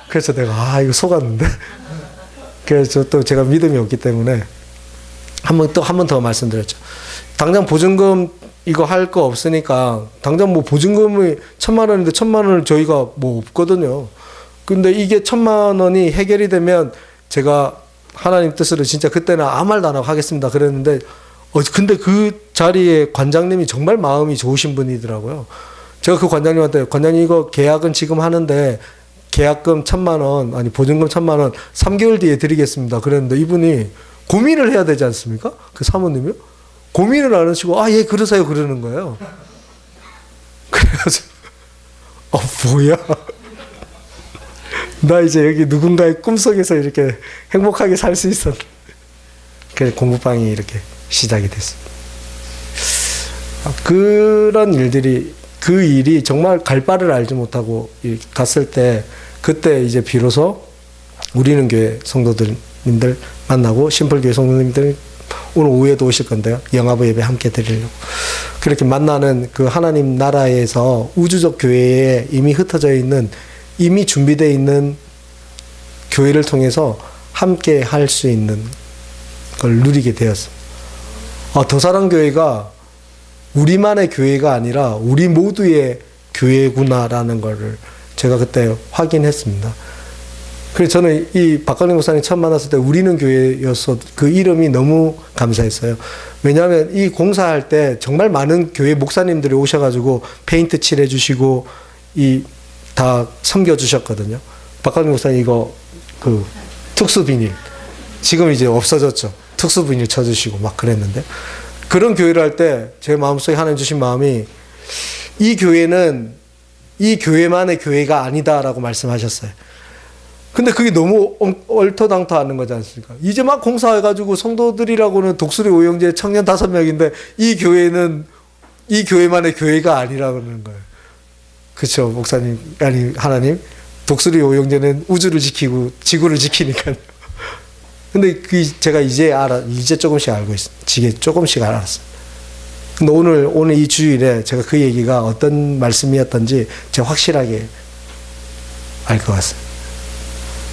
그래서 내가 이거 속았는데 그래서 또 제가 믿음이 없기 때문에 한 번 더 말씀드렸죠. 당장 보증금 이거 할 거 없으니까 당장 뭐 보증금이 1,000만 원인데 1,000만 원을 저희가 뭐 없거든요. 근데 이게 1,000만 원이 해결이 되면 제가 하나님 뜻으로 진짜 그때는 아무 말도 안 하고 하겠습니다 그랬는데 근데 그 자리에 관장님이 정말 마음이 좋으신 분이더라고요. 제가 그 관장님한테 관장님 이거 계약은 지금 하는데 계약금 1,000만 원 아니 보증금 1,000만 원 3개월 뒤에 드리겠습니다 그랬는데 이분이 고민을 해야 되지 않습니까? 그 사모님이요? 고민을 안 하시고 예 그러세요 그러는 거예요. 그래가지고 뭐야 나 이제 여기 누군가의 꿈속에서 이렇게 행복하게 살 수 있었는데 그래서 공부방이 이렇게 시작이 됐습니다. 그런 일들이, 그 일이 정말 갈 바를 알지 못하고 갔을 때, 그때 이제 비로소 우리는 교회 성도들님들 만나고, 심플교회 성도님들 오늘 오후에도 오실 건데요. 영화부 예배 함께 드리려고. 그렇게 만나는 그 하나님 나라에서 우주적 교회에 이미 흩어져 있는, 이미 준비되어 있는 교회를 통해서 함께 할 수 있는 걸 누리게 되었습니다. 더사랑교회가 우리만의 교회가 아니라 우리 모두의 교회구나라는 것을 제가 그때 확인했습니다. 그래서 저는 이 박광림 목사님 처음 만났을 때 우리는 교회여서 그 이름이 너무 감사했어요. 왜냐하면 이 공사할 때 정말 많은 교회 목사님들이 오셔가지고 페인트 칠해주시고 다 섬겨주셨거든요. 박광림 목사님 이거 그 특수 비닐, 지금 이제 없어졌죠. 특수 비닐 쳐주시고 막 그랬는데, 그런 교회를 할 때 제 마음속에 하나님 주신 마음이, 이 교회는 이 교회만의 교회가 아니다라고 말씀하셨어요. 근데 그게 너무 얼토당토하는 거지 않습니까? 이제 막 공사해가지고 성도들이라고는 독수리 오영재 청년 5명인데 이 교회는 이 교회만의 교회가 아니라고 그러는 거예요. 그렇죠, 목사님, 아니 하나님, 독수리 오영재는 우주를 지키고 지구를 지키니까요. 근데 제가 이제 조금씩 알고 있어요. 조금씩 알았어요. 근데 오늘 이 주일에 제가 그 얘기가 어떤 말씀이었던지 제가 확실하게 알 것 같습니다.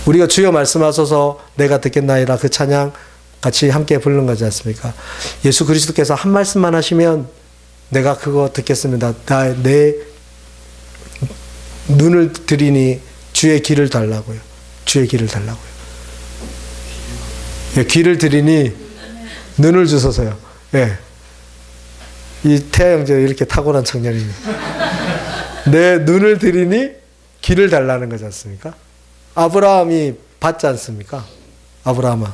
우리가 주여 말씀하소서 내가 듣겠나이다, 그 찬양 같이 함께 부르는 거지 않습니까? 예수 그리스도께서 한 말씀만 하시면 내가 그거 듣겠습니다. 내 눈을 들이니 주의 길을 달라고요. 주의 길을 달라고요. 예, 귀를 들이니 눈을 주소서요. 예. 이 태양제 이렇게 탁월한 청년입니다. 내 눈을 들이니 길을 달라는 거지 않습니까? 아브라함이 받지 않습니까? 아브라함아,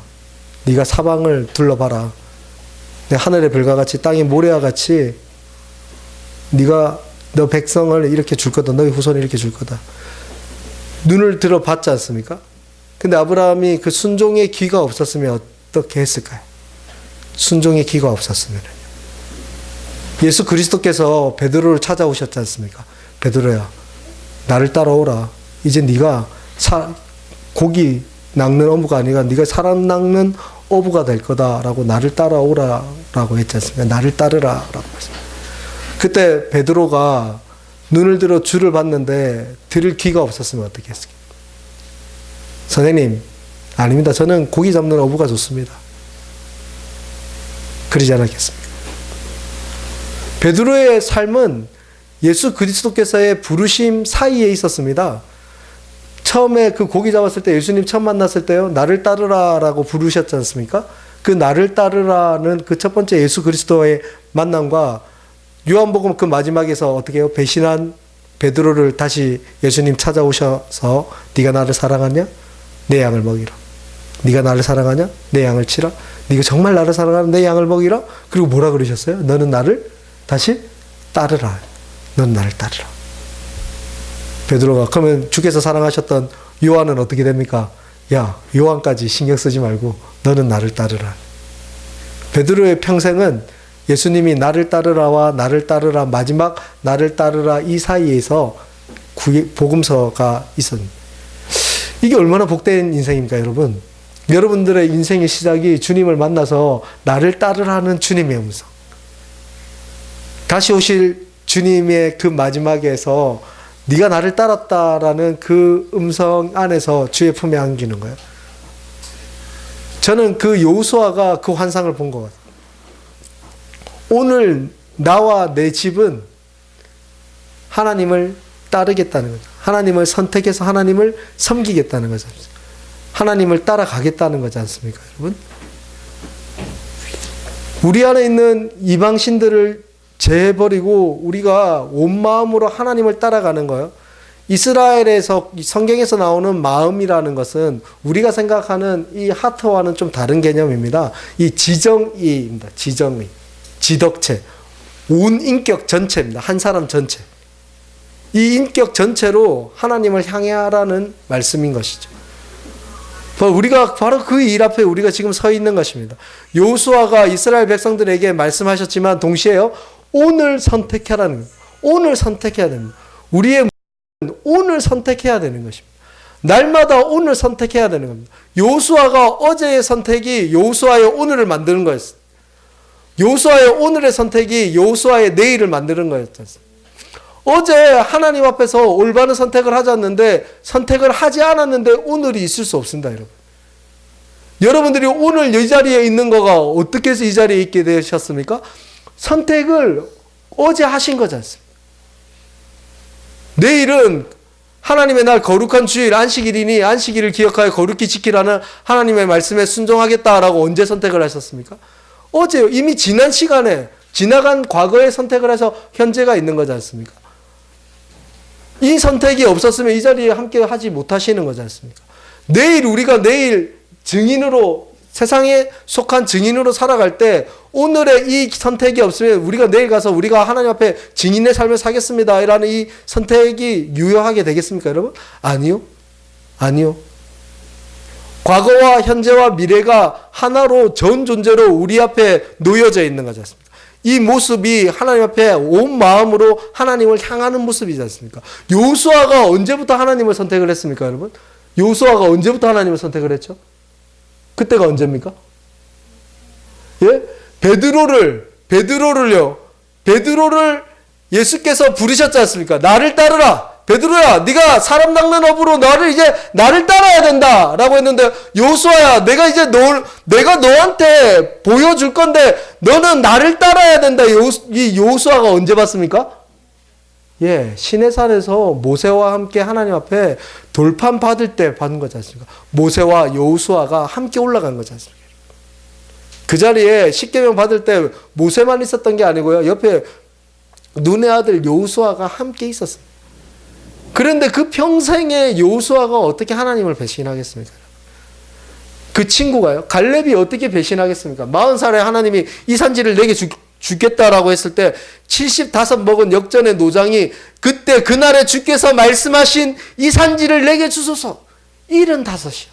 네가 사방을 둘러봐라. 내 하늘의 별과 같이 땅의 모래와 같이 네가 너 백성을 이렇게 줄 거다. 너희 후손을 이렇게 줄 거다. 눈을 들어 봤지 않습니까? 근데 아브라함이 그 순종의 귀가 없었으면 어떻게 했을까요? 순종의 귀가 없었으면. 예수 그리스도께서 베드로를 찾아오셨지 않습니까? 베드로야, 나를 따라오라. 이제 네가 고기 낚는 어부가 아니라 네가 사람 낚는 어부가 될 거다라고 나를 따라오라라고 했지 않습니까? 나를 따르라라고 했습니다. 그때 베드로가 눈을 들어 주를 봤는데 들을 귀가 없었으면 어떻게 했을까요? 선생님, 아닙니다. 저는 고기 잡는 어부가 좋습니다. 그러지 않았겠습니까? 베드로의 삶은 예수 그리스도께서의 부르심 사이에 있었습니다. 처음에 그 고기 잡았을 때, 예수님 처음 만났을 때요, 나를 따르라라고 부르셨지 않습니까? 그 나를 따르라는 그 첫 번째 예수 그리스도의 만남과 요한복음 그 마지막에서 어떻게 해요? 배신한 베드로를 다시 예수님 찾아오셔서 네가 나를 사랑하냐? 내 양을 먹이라. 네가 나를 사랑하냐? 내 양을 치라. 네가 정말 나를 사랑하는 내 양을 먹이라. 그리고 뭐라 그러셨어요? 너는 나를 다시 따르라. 너는 나를 따르라. 베드로가, 그러면 주께서 사랑하셨던 요한은 어떻게 됩니까? 야, 요한까지 신경 쓰지 말고 너는 나를 따르라. 베드로의 평생은 예수님이 나를 따르라와 나를 따르라, 마지막 나를 따르라 이 사이에서 복음서가 있었습니다. 이게 얼마나 복된 인생입니까, 여러분? 여러분들의 인생의 시작이 주님을 만나서 나를 따르라는 주님의 음성. 다시 오실 주님의 그 마지막에서 네가 나를 따랐다라는 그 음성 안에서 주의 품에 안기는 거예요. 저는 그 여호수아가 그 환상을 본 것 같아요. 오늘 나와 내 집은 하나님을 따르겠다는 거죠. 하나님을 선택해서 하나님을 섬기겠다는 거죠. 하나님을 따라가겠다는 거지 않습니까, 여러분? 우리 안에 있는 이방신들을 제해버리고 우리가 온 마음으로 하나님을 따라가는 거예요. 이스라엘에서, 성경에서 나오는 마음이라는 것은 우리가 생각하는 이 하트와는 좀 다른 개념입니다. 이 지정의입니다. 지정의. 지덕체. 온 인격 전체입니다. 한 사람 전체. 이 인격 전체로 하나님을 향해 하라는 말씀인 것이죠. 우리가 바로 그 일 앞에 우리가 지금 서 있는 것입니다. 여호수아가 이스라엘 백성들에게 말씀하셨지만 동시에요. 오늘 선택하라는 거예요. 오늘 선택해야 됩니다. 우리의 오늘 선택해야 되는 것입니다. 날마다 오늘 선택해야 되는 겁니다. 여호수아가 어제의 선택이 여호수아의 오늘을 만드는 거였어요. 여호수아의 오늘의 선택이 여호수아의 내일을 만드는 거였어요. 어제 하나님 앞에서 올바른 선택을 하셨는데 선택을 하지 않았는데 오늘이 있을 수 없습니다, 여러분. 여러분들이 오늘 이 자리에 있는 거가 어떻게 해서 이 자리에 있게 되셨습니까? 선택을 어제 하신 거지 않습니까? 내일은 하나님의 날 거룩한 주일 안식일이니 안식일을 기억하여 거룩히 지키라는 하나님의 말씀에 순종하겠다라고 언제 선택을 하셨습니까? 어제 이미 지난 시간에 지나간 과거에 선택을 해서 현재가 있는 거지 않습니까? 이 선택이 없었으면 이 자리에 함께 하지 못하시는 거지 않습니까? 내일 우리가 내일 증인으로 세상에 속한 증인으로 살아갈 때 오늘의 이 선택이 없으면 우리가 내일 가서 우리가 하나님 앞에 증인의 삶을 사겠습니다 라는 이 선택이 유효하게 되겠습니까, 여러분? 아니요. 아니요. 과거와 현재와 미래가 하나로 전 존재로 우리 앞에 놓여져 있는 거지 않습니까? 이 모습이 하나님 앞에 온 마음으로 하나님을 향하는 모습이지 않습니까? 여호수아가 언제부터 하나님을 선택을 했습니까, 여러분? 여호수아가 언제부터 하나님을 선택을 했죠? 그때가 언제입니까? 예? 베드로를 예수께서 부르셨지 않습니까? 나를 따르라. 베드로야, 네가 사람 낚는 업으로 나를 따라야 된다라고 했는데, 여호수아야, 내가 너한테 보여줄 건데 너는 나를 따라야 된다. 이 여호수아가 언제 봤습니까? 예, 시내산에서 모세와 함께 하나님 앞에 돌판 받을 때 받은 거지 않습니까? 모세와 여호수아가 함께 올라간 거지 않습니까? 그 자리에 십계명 받을 때 모세만 있었던 게 아니고요. 옆에 눈의 아들 여호수아가 함께 있었습니다. 그런데 그 평생에 여호수아가 어떻게 하나님을 배신하겠습니까? 그 친구가요. 갈렙이 어떻게 배신하겠습니까? 40살에 하나님이 이 산지를 내게 주겠다라고 했을 때 75 먹은 역전의 노장이 그때 그날에 주께서 말씀하신 이 산지를 내게 주소서 75이었어요.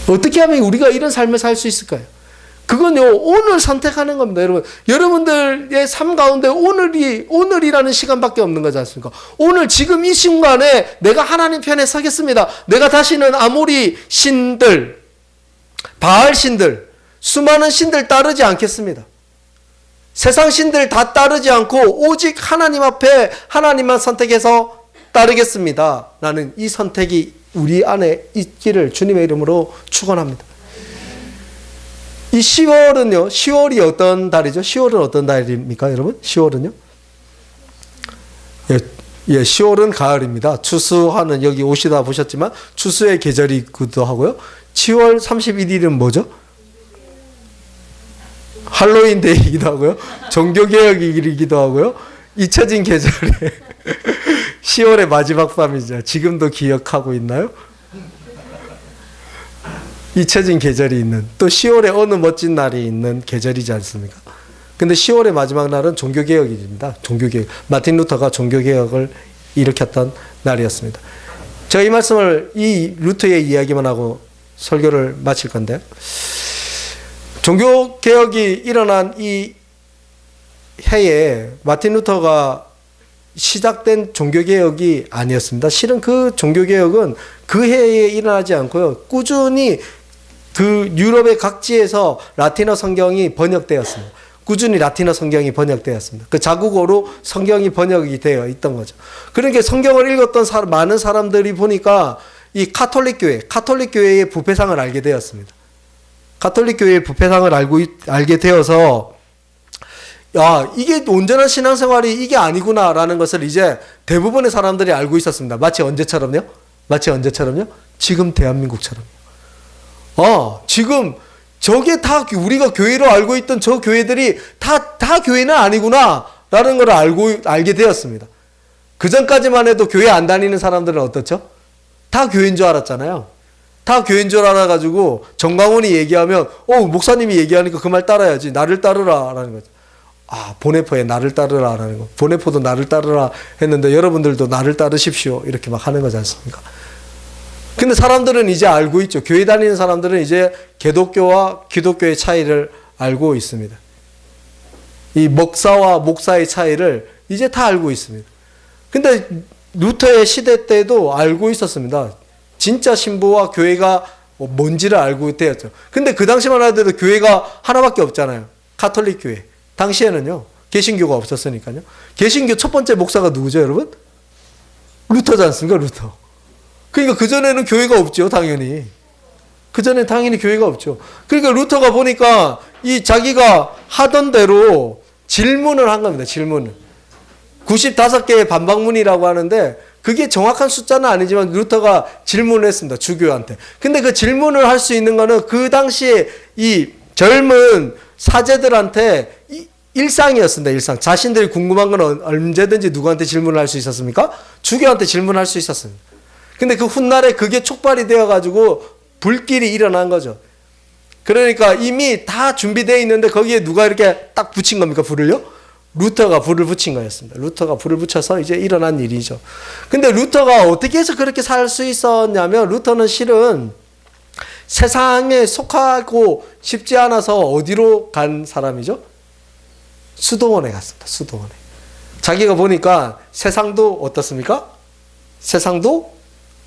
어떻게 하면 우리가 이런 삶을 살 수 있을까요? 그건요, 오늘 선택하는 겁니다, 여러분. 여러분들의 삶 가운데 오늘이라는 시간밖에 없는 거지 않습니까? 오늘 지금 이 순간에 내가 하나님 편에 서겠습니다. 내가 다시는 아모리 신들, 바알 신들, 수많은 신들 따르지 않겠습니다. 세상 신들 다 따르지 않고 오직 하나님 앞에 하나님만 선택해서 따르겠습니다. 라는 이 선택이 우리 안에 있기를 주님의 이름으로 축원합니다. 이 10월이 어떤 달이죠? 10월은 어떤 달입니까, 여러분? 10월은요? 예, 10월은 가을입니다. 추수하는, 여기 오시다 보셨지만, 추수의 계절이기도 하고요. 10월 31일은 뭐죠? 할로윈 데이이기도 하고요. 종교개혁일이기도 하고요. 잊혀진 계절에 10월의 마지막 밤이죠. 지금도 기억하고 있나요? 잊혀진 계절이 있는, 또 10월에 어느 멋진 날이 있는 계절이지 않습니까? 근데 10월의 마지막 날은 종교개혁일입니다. 종교개혁. 마틴 루터가 종교개혁을 일으켰던 날이었습니다. 제가 이 말씀을 이 루터의 이야기만 하고 설교를 마칠 건데요. 종교개혁이 일어난 이 해에 마틴 루터가 시작된 종교개혁이 아니었습니다. 실은 그 종교개혁은 그 해에 일어나지 않고요. 꾸준히 그 유럽의 각지에서 라틴어 성경이 번역되었습니다. 꾸준히 라틴어 성경이 번역되었습니다. 그 자국어로 성경이 번역이 되어 있던 거죠. 그러니까 성경을 읽었던 많은 사람들이 보니까 이 카톨릭 교회의 부패상을 알게 되었습니다. 카톨릭 교회의 부패상을 알게 되어서 이게 온전한 신앙생활이 이게 아니구나라는 것을 이제 대부분의 사람들이 알고 있었습니다. 마치 언제처럼요? 지금 대한민국처럼. 지금 저게 다 우리가 교회로 알고 있던 저 교회들이 다 교회는 아니구나라는 걸 알게 되었습니다. 그 전까지만 해도 교회 안 다니는 사람들은 어떻죠? 다 교회인 줄 알았잖아요. 다 교회인 줄 알아가지고 정광훈이 얘기하면 목사님이 얘기하니까 그 말 따라야지. 나를 따르라라는 거죠. 보네포에 나를 따르라라는 거. 보네포도 나를 따르라 했는데 여러분들도 나를 따르십시오. 이렇게 막 하는 거지 않습니까? 근데 사람들은 이제 알고 있죠. 교회 다니는 사람들은 이제 개독교와 기독교의 차이를 알고 있습니다. 이 목사와 목사의 차이를 이제 다 알고 있습니다. 근데 루터의 시대 때도 알고 있었습니다. 진짜 신부와 교회가 뭔지를 알고 있대였죠. 근데 그 당시만 하더라도 교회가 하나밖에 없잖아요. 가톨릭 교회. 당시에는요. 개신교가 없었으니까요. 개신교 첫 번째 목사가 누구죠, 여러분? 루터지 않습니까, 루터. 그러니까 그전에는 교회가 없죠, 당연히. 그전엔 당연히 교회가 없죠. 그러니까 루터가 보니까 이 자기가 하던 대로 질문을 한 겁니다, 질문을. 95개의 반박문이라고 하는데 그게 정확한 숫자는 아니지만 루터가 질문을 했습니다, 주교한테. 근데 그 질문을 할 수 있는 거는 그 당시에 이 젊은 사제들한테 일상이었습니다, 일상. 자신들이 궁금한 건 언제든지 누구한테 질문을 할 수 있었습니까? 주교한테 질문할 수 있었습니다. 근데 그 훗날에 그게 촉발이 되어가지고 불길이 일어난 거죠. 그러니까 이미 다 준비되어 있는데 거기에 누가 이렇게 딱 붙인 겁니까, 불을요? 루터가 불을 붙인 거였습니다. 루터가 불을 붙여서 이제 일어난 일이죠. 근데 루터가 어떻게 해서 그렇게 살 수 있었냐면, 루터는 실은 세상에 속하고 싶지 않아서 어디로 간 사람이죠? 수도원에 갔습니다. 수도원에. 자기가 보니까 세상도 어떻습니까? 세상도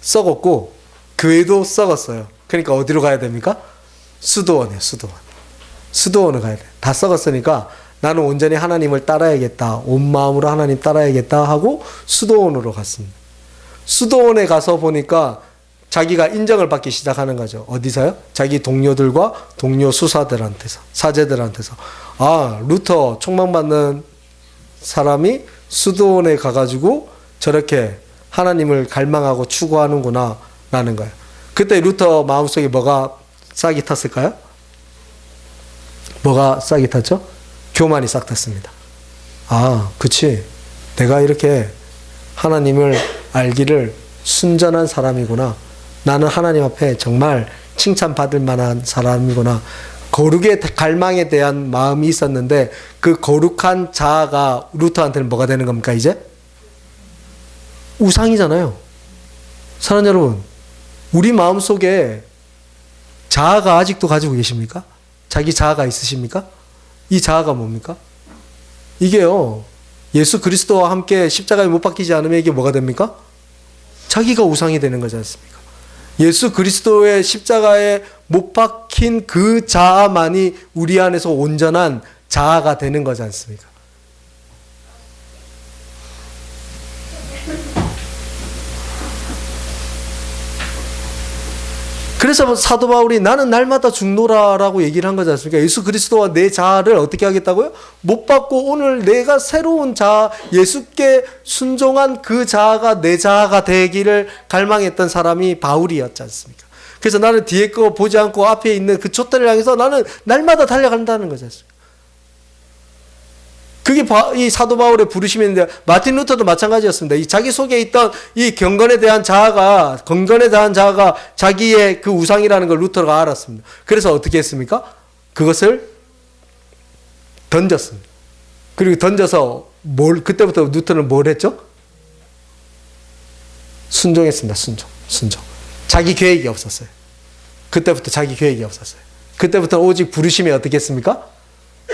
썩었고 교회도 썩었어요. 그러니까 어디로 가야 됩니까? 수도원이에요. 수도원. 수도원을 가야 돼. 다 썩었으니까 나는 온전히 하나님을 따라야겠다. 온 마음으로 하나님 따라야겠다 하고 수도원으로 갔습니다. 수도원에 가서 보니까 자기가 인정을 받기 시작하는 거죠. 어디서요? 자기 동료들과 동료 수사들한테서, 사제들한테서. 루터 총망받는 사람이 수도원에 가가지고 저렇게 하나님을 갈망하고 추구하는구나 라는 거예요. 그때 루터 마음속에 뭐가 싹이 탔을까요? 뭐가 싹이 탔죠? 교만이 싹 탔습니다. 그치. 내가 이렇게 하나님을 알기를 순전한 사람이구나. 나는 하나님 앞에 정말 칭찬받을 만한 사람이구나. 거룩의 갈망에 대한 마음이 있었는데 그 거룩한 자아가 루터한테는 뭐가 되는 겁니까, 이제? 우상이잖아요. 사랑하는 여러분, 우리 마음속에 자아가 아직도 가지고 계십니까? 자기 자아가 있으십니까? 이 자아가 뭡니까? 이게요, 예수 그리스도와 함께 십자가에 못 박히지 않으면 이게 뭐가 됩니까? 자기가 우상이 되는 거지 않습니까? 예수 그리스도의 십자가에 못 박힌 그 자아만이 우리 안에서 온전한 자아가 되는 거지 않습니까? 그래서 사도 바울이 나는 날마다 죽노라라고 얘기를 한 거지 않습니까? 예수 그리스도와 내 자아를 어떻게 하겠다고요? 못 받고 오늘 내가 새로운 자아, 예수께 순종한 그 자아가 내 자아가 되기를 갈망했던 사람이 바울이었지 않습니까? 그래서 나는 뒤에 거 보지 않고 앞에 있는 그 촛대를 향해서 나는 날마다 달려간다는 거지 않습니까? 그게 이 사도 바울의 부르심인데, 마틴 루터도 마찬가지였습니다. 이 자기 속에 있던 이 경건에 대한 자아가 자기의 그 우상이라는 걸 루터가 알았습니다. 그래서 어떻게 했습니까? 그것을 던졌습니다. 그리고 던져서 그때부터 루터는 뭘 했죠? 순종했습니다. 순종. 자기 계획이 없었어요. 그때부터 자기 계획이 없었어요. 그때부터 오직 부르심이 어떻게 했습니까?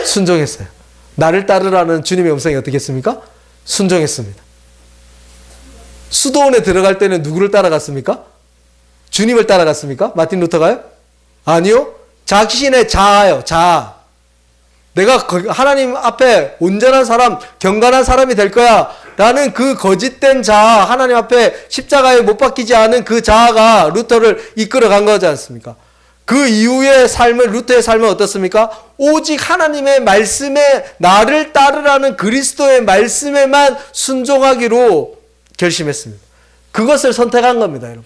순종했어요. 나를 따르라는 주님의 음성이 어떻게 했습니까? 순종했습니다. 수도원에 들어갈 때는 누구를 따라갔습니까? 주님을 따라갔습니까? 마틴 루터가요? 아니요. 자신의 자아요. 자아. 내가 하나님 앞에 온전한 사람, 경건한 사람이 될 거야 라는 그 거짓된 자아, 하나님 앞에 십자가에 못 박히지 않은 그 자아가 루터를 이끌어간 거지 않습니까? 그 이후의 삶은, 루터의 삶은 어떻습니까? 오직 하나님의 말씀에, 나를 따르라는 그리스도의 말씀에만 순종하기로 결심했습니다. 그것을 선택한 겁니다, 여러분.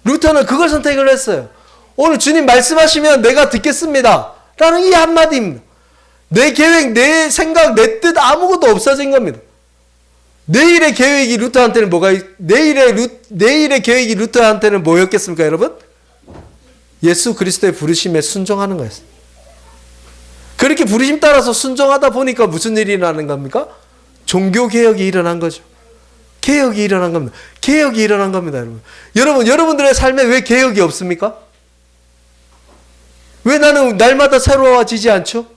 루터는 그걸 선택을 했어요. 오늘 주님 말씀하시면 내가 듣겠습니다 라는 이 한마디입니다. 내 계획, 내 생각, 내 뜻 아무것도 없어진 겁니다. 내일의 계획이 루터한테는 내일의 계획이 루터한테는 뭐였겠습니까, 여러분? 예수 그리스도의 부르심에 순종하는 거였어요. 그렇게 부르심 따라서 순종하다 보니까 무슨 일이 일어나는 겁니까? 종교개혁이 일어난 거죠. 개혁이 일어난 겁니다. 개혁이 일어난 겁니다, 여러분. 여러분들의 삶에 왜 개혁이 없습니까? 왜 나는 날마다 새로워지지 않죠?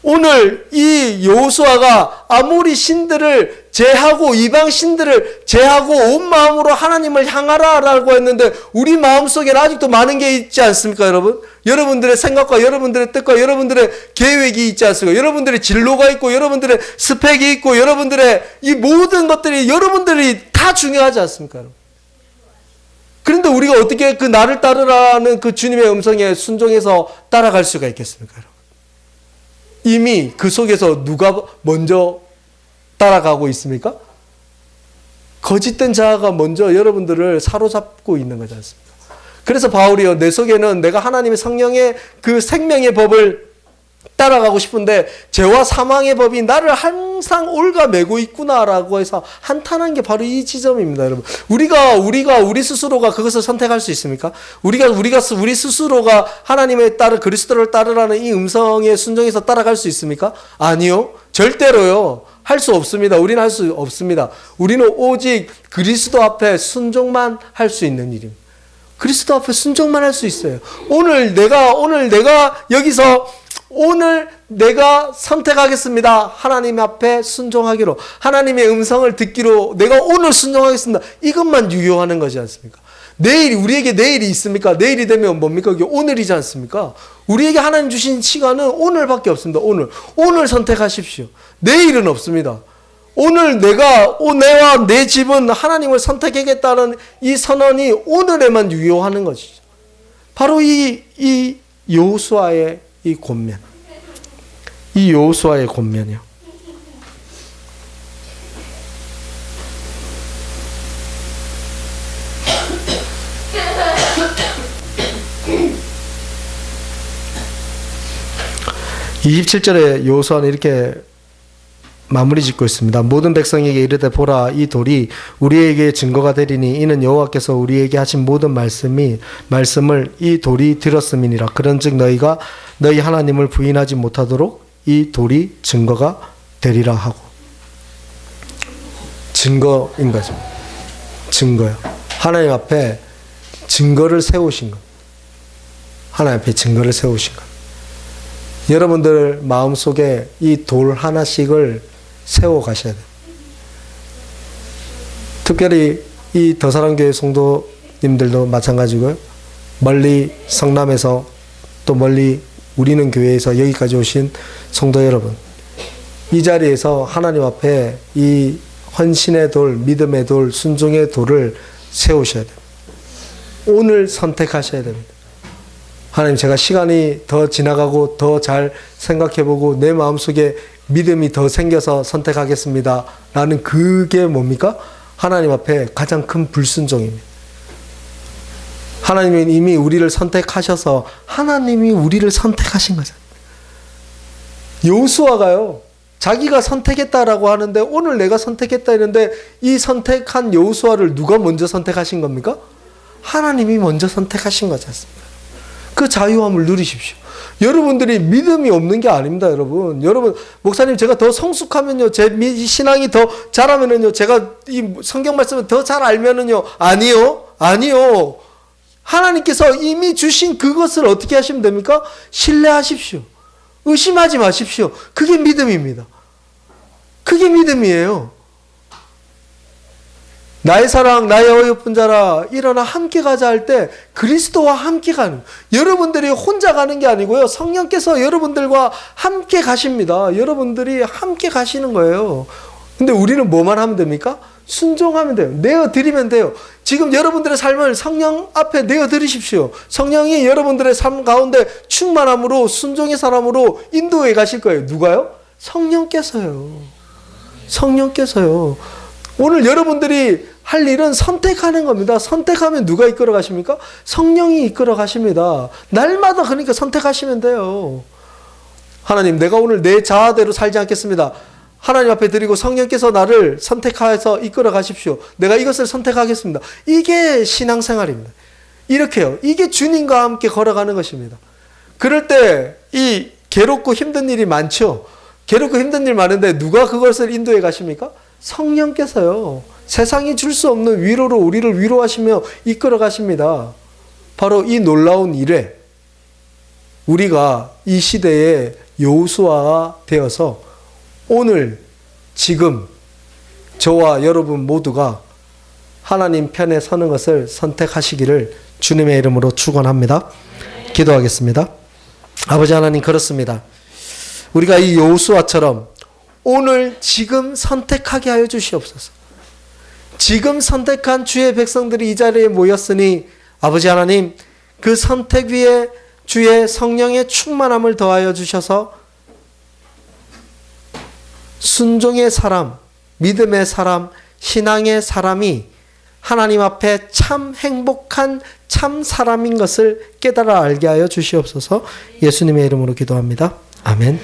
오늘 이 여호수아가 아모리 신들을 제하고 이방 신들을 제하고 온 마음으로 하나님을 향하라라고 했는데 우리 마음속에는 아직도 많은 게 있지 않습니까, 여러분? 여러분들의 생각과 여러분들의 뜻과 여러분들의 계획이 있지 않습니까? 여러분들의 진로가 있고 여러분들의 스펙이 있고 여러분들의 이 모든 것들이 여러분들이 다 중요하지 않습니까, 여러분? 그런데 우리가 어떻게 그 나를 따르라는 그 주님의 음성에 순종해서 따라갈 수가 있겠습니까, 여러분? 이미 그 속에서 누가 먼저 따라가고 있습니까? 거짓된 자아가 먼저 여러분들을 사로잡고 있는 거지 않습니까? 그래서 바울이요, 내 속에는 내가 하나님의 성령의 그 생명의 법을 따라가고 싶은데 죄와 사망의 법이 나를 항상 올가매고 있구나라고 해서 한탄한 게 바로 이 지점입니다, 여러분. 우리 스스로가 그것을 선택할 수 있습니까? 우리 스스로가 하나님의 그리스도를 따르라는 이 음성에 순종해서 따라갈 수 있습니까? 아니요. 절대로요. 할 수 없습니다. 우리는 할 수 없습니다. 우리는 오직 그리스도 앞에 순종만 할 수 있는 일입니다. 그리스도 앞에 순종만 할 수 있어요. 오늘 내가 여기서 오늘 내가 선택하겠습니다. 하나님 앞에 순종하기로, 하나님의 음성을 듣기로 내가 오늘 순종하겠습니다. 이것만 유효하는 거지 않습니까? 우리에게 내일이 있습니까? 내일이 되면 뭡니까? 그게 오늘이지 않습니까? 우리에게 하나님 주신 시간은 오늘밖에 없습니다. 오늘 선택하십시오. 내일은 없습니다. 오늘 내와 내 집은 하나님을 선택하겠다는 이 선언이 오늘에만 유효하는 것이죠. 바로 이 여호수아의 이 권면. 이 여호수아의 권면이요. (27절에) 여호수아는 이렇게 마무리 짓고 있습니다. 모든 백성에게 이르되 보라, 이 돌이 우리에게 증거가 되리니 이는 여호와께서 우리에게 하신 모든 말씀을 이 돌이 들었음이니라. 그런즉 너희가 너희 하나님을 부인하지 못하도록 이 돌이 증거가 되리라 하고. 증거인 거죠. 증거요. 하나님 앞에 증거를 세우신 것. 하나님 앞에 증거를 세우신 것. 여러분들 마음속에 이 돌 하나씩을 세워 가셔야 돼요. 특별히 이 더사랑교회 성도님들도 마찬가지고요. 멀리 성남에서 또 멀리 우리는 교회에서 여기까지 오신 성도 여러분, 이 자리에서 하나님 앞에 이 헌신의 돌, 믿음의 돌, 순종의 돌을 세우셔야 돼요. 오늘 선택하셔야 됩니다. 하나님, 제가 시간이 더 지나가고 더 잘 생각해보고 내 마음속에 믿음이 더 생겨서 선택하겠습니다 라는 그게 뭡니까? 하나님 앞에 가장 큰 불순종입니다. 하나님은 이미 우리를 선택하셔서 하나님이 우리를 선택하신 거잖아요. 여호수아가요, 자기가 선택했다라고 하는데 오늘 내가 선택했다 했는데 이 선택한 여호수아를 누가 먼저 선택하신 겁니까? 하나님이 먼저 선택하신 거지 않습니까? 그 자유함을 누리십시오. 여러분들이 믿음이 없는 게 아닙니다, 여러분. 여러분, 목사님, 제가 더 성숙하면요, 제 신앙이 더 잘하면은요, 제가 이 성경 말씀을 더 잘 알면은요, 아니요. 하나님께서 이미 주신 그것을 어떻게 하시면 됩니까? 신뢰하십시오. 의심하지 마십시오. 그게 믿음입니다. 그게 믿음이에요. 나의 사랑, 나의 어여쁜 자라, 일어나 함께 가자 할 때 그리스도와 함께 가는, 여러분들이 혼자 가는 게 아니고요, 성령께서 여러분들과 함께 가십니다. 여러분들이 함께 가시는 거예요. 근데 우리는 뭐만 하면 됩니까? 순종하면 돼요. 내어드리면 돼요. 지금 여러분들의 삶을 성령 앞에 내어드리십시오. 성령이 여러분들의 삶 가운데 충만함으로, 순종의 사람으로 인도해 가실 거예요. 누가요? 성령께서요. 오늘 여러분들이 할 일은 선택하는 겁니다. 선택하면 누가 이끌어 가십니까? 성령이 이끌어 가십니다. 날마다 그러니까 선택하시면 돼요. 하나님, 내가 오늘 내 자아대로 살지 않겠습니다. 하나님 앞에 드리고 성령께서 나를 선택하여서 이끌어 가십시오. 내가 이것을 선택하겠습니다. 이게 신앙생활입니다. 이렇게요. 이게 주님과 함께 걸어가는 것입니다. 그럴 때 이 괴롭고 힘든 일이 많죠. 괴롭고 힘든 일 많은데 누가 그것을 인도해 가십니까? 성령께서요. 세상이 줄 수 없는 위로로 우리를 위로하시며 이끌어 가십니다. 바로 이 놀라운 일에 우리가 이 시대의 여호수아가 되어서 오늘 지금 저와 여러분 모두가 하나님 편에 서는 것을 선택하시기를 주님의 이름으로 축원합니다. 기도하겠습니다. 아버지 하나님, 그렇습니다. 우리가 이 여호수아처럼 오늘 지금 선택하게 하여 주시옵소서. 지금 선택한 주의 백성들이 이 자리에 모였으니 아버지 하나님, 그 선택 위에 주의 성령의 충만함을 더하여 주셔서 순종의 사람, 믿음의 사람, 신앙의 사람이 하나님 앞에 참 행복한 참 사람인 것을 깨달아 알게 하여 주시옵소서. 예수님의 이름으로 기도합니다. 아멘.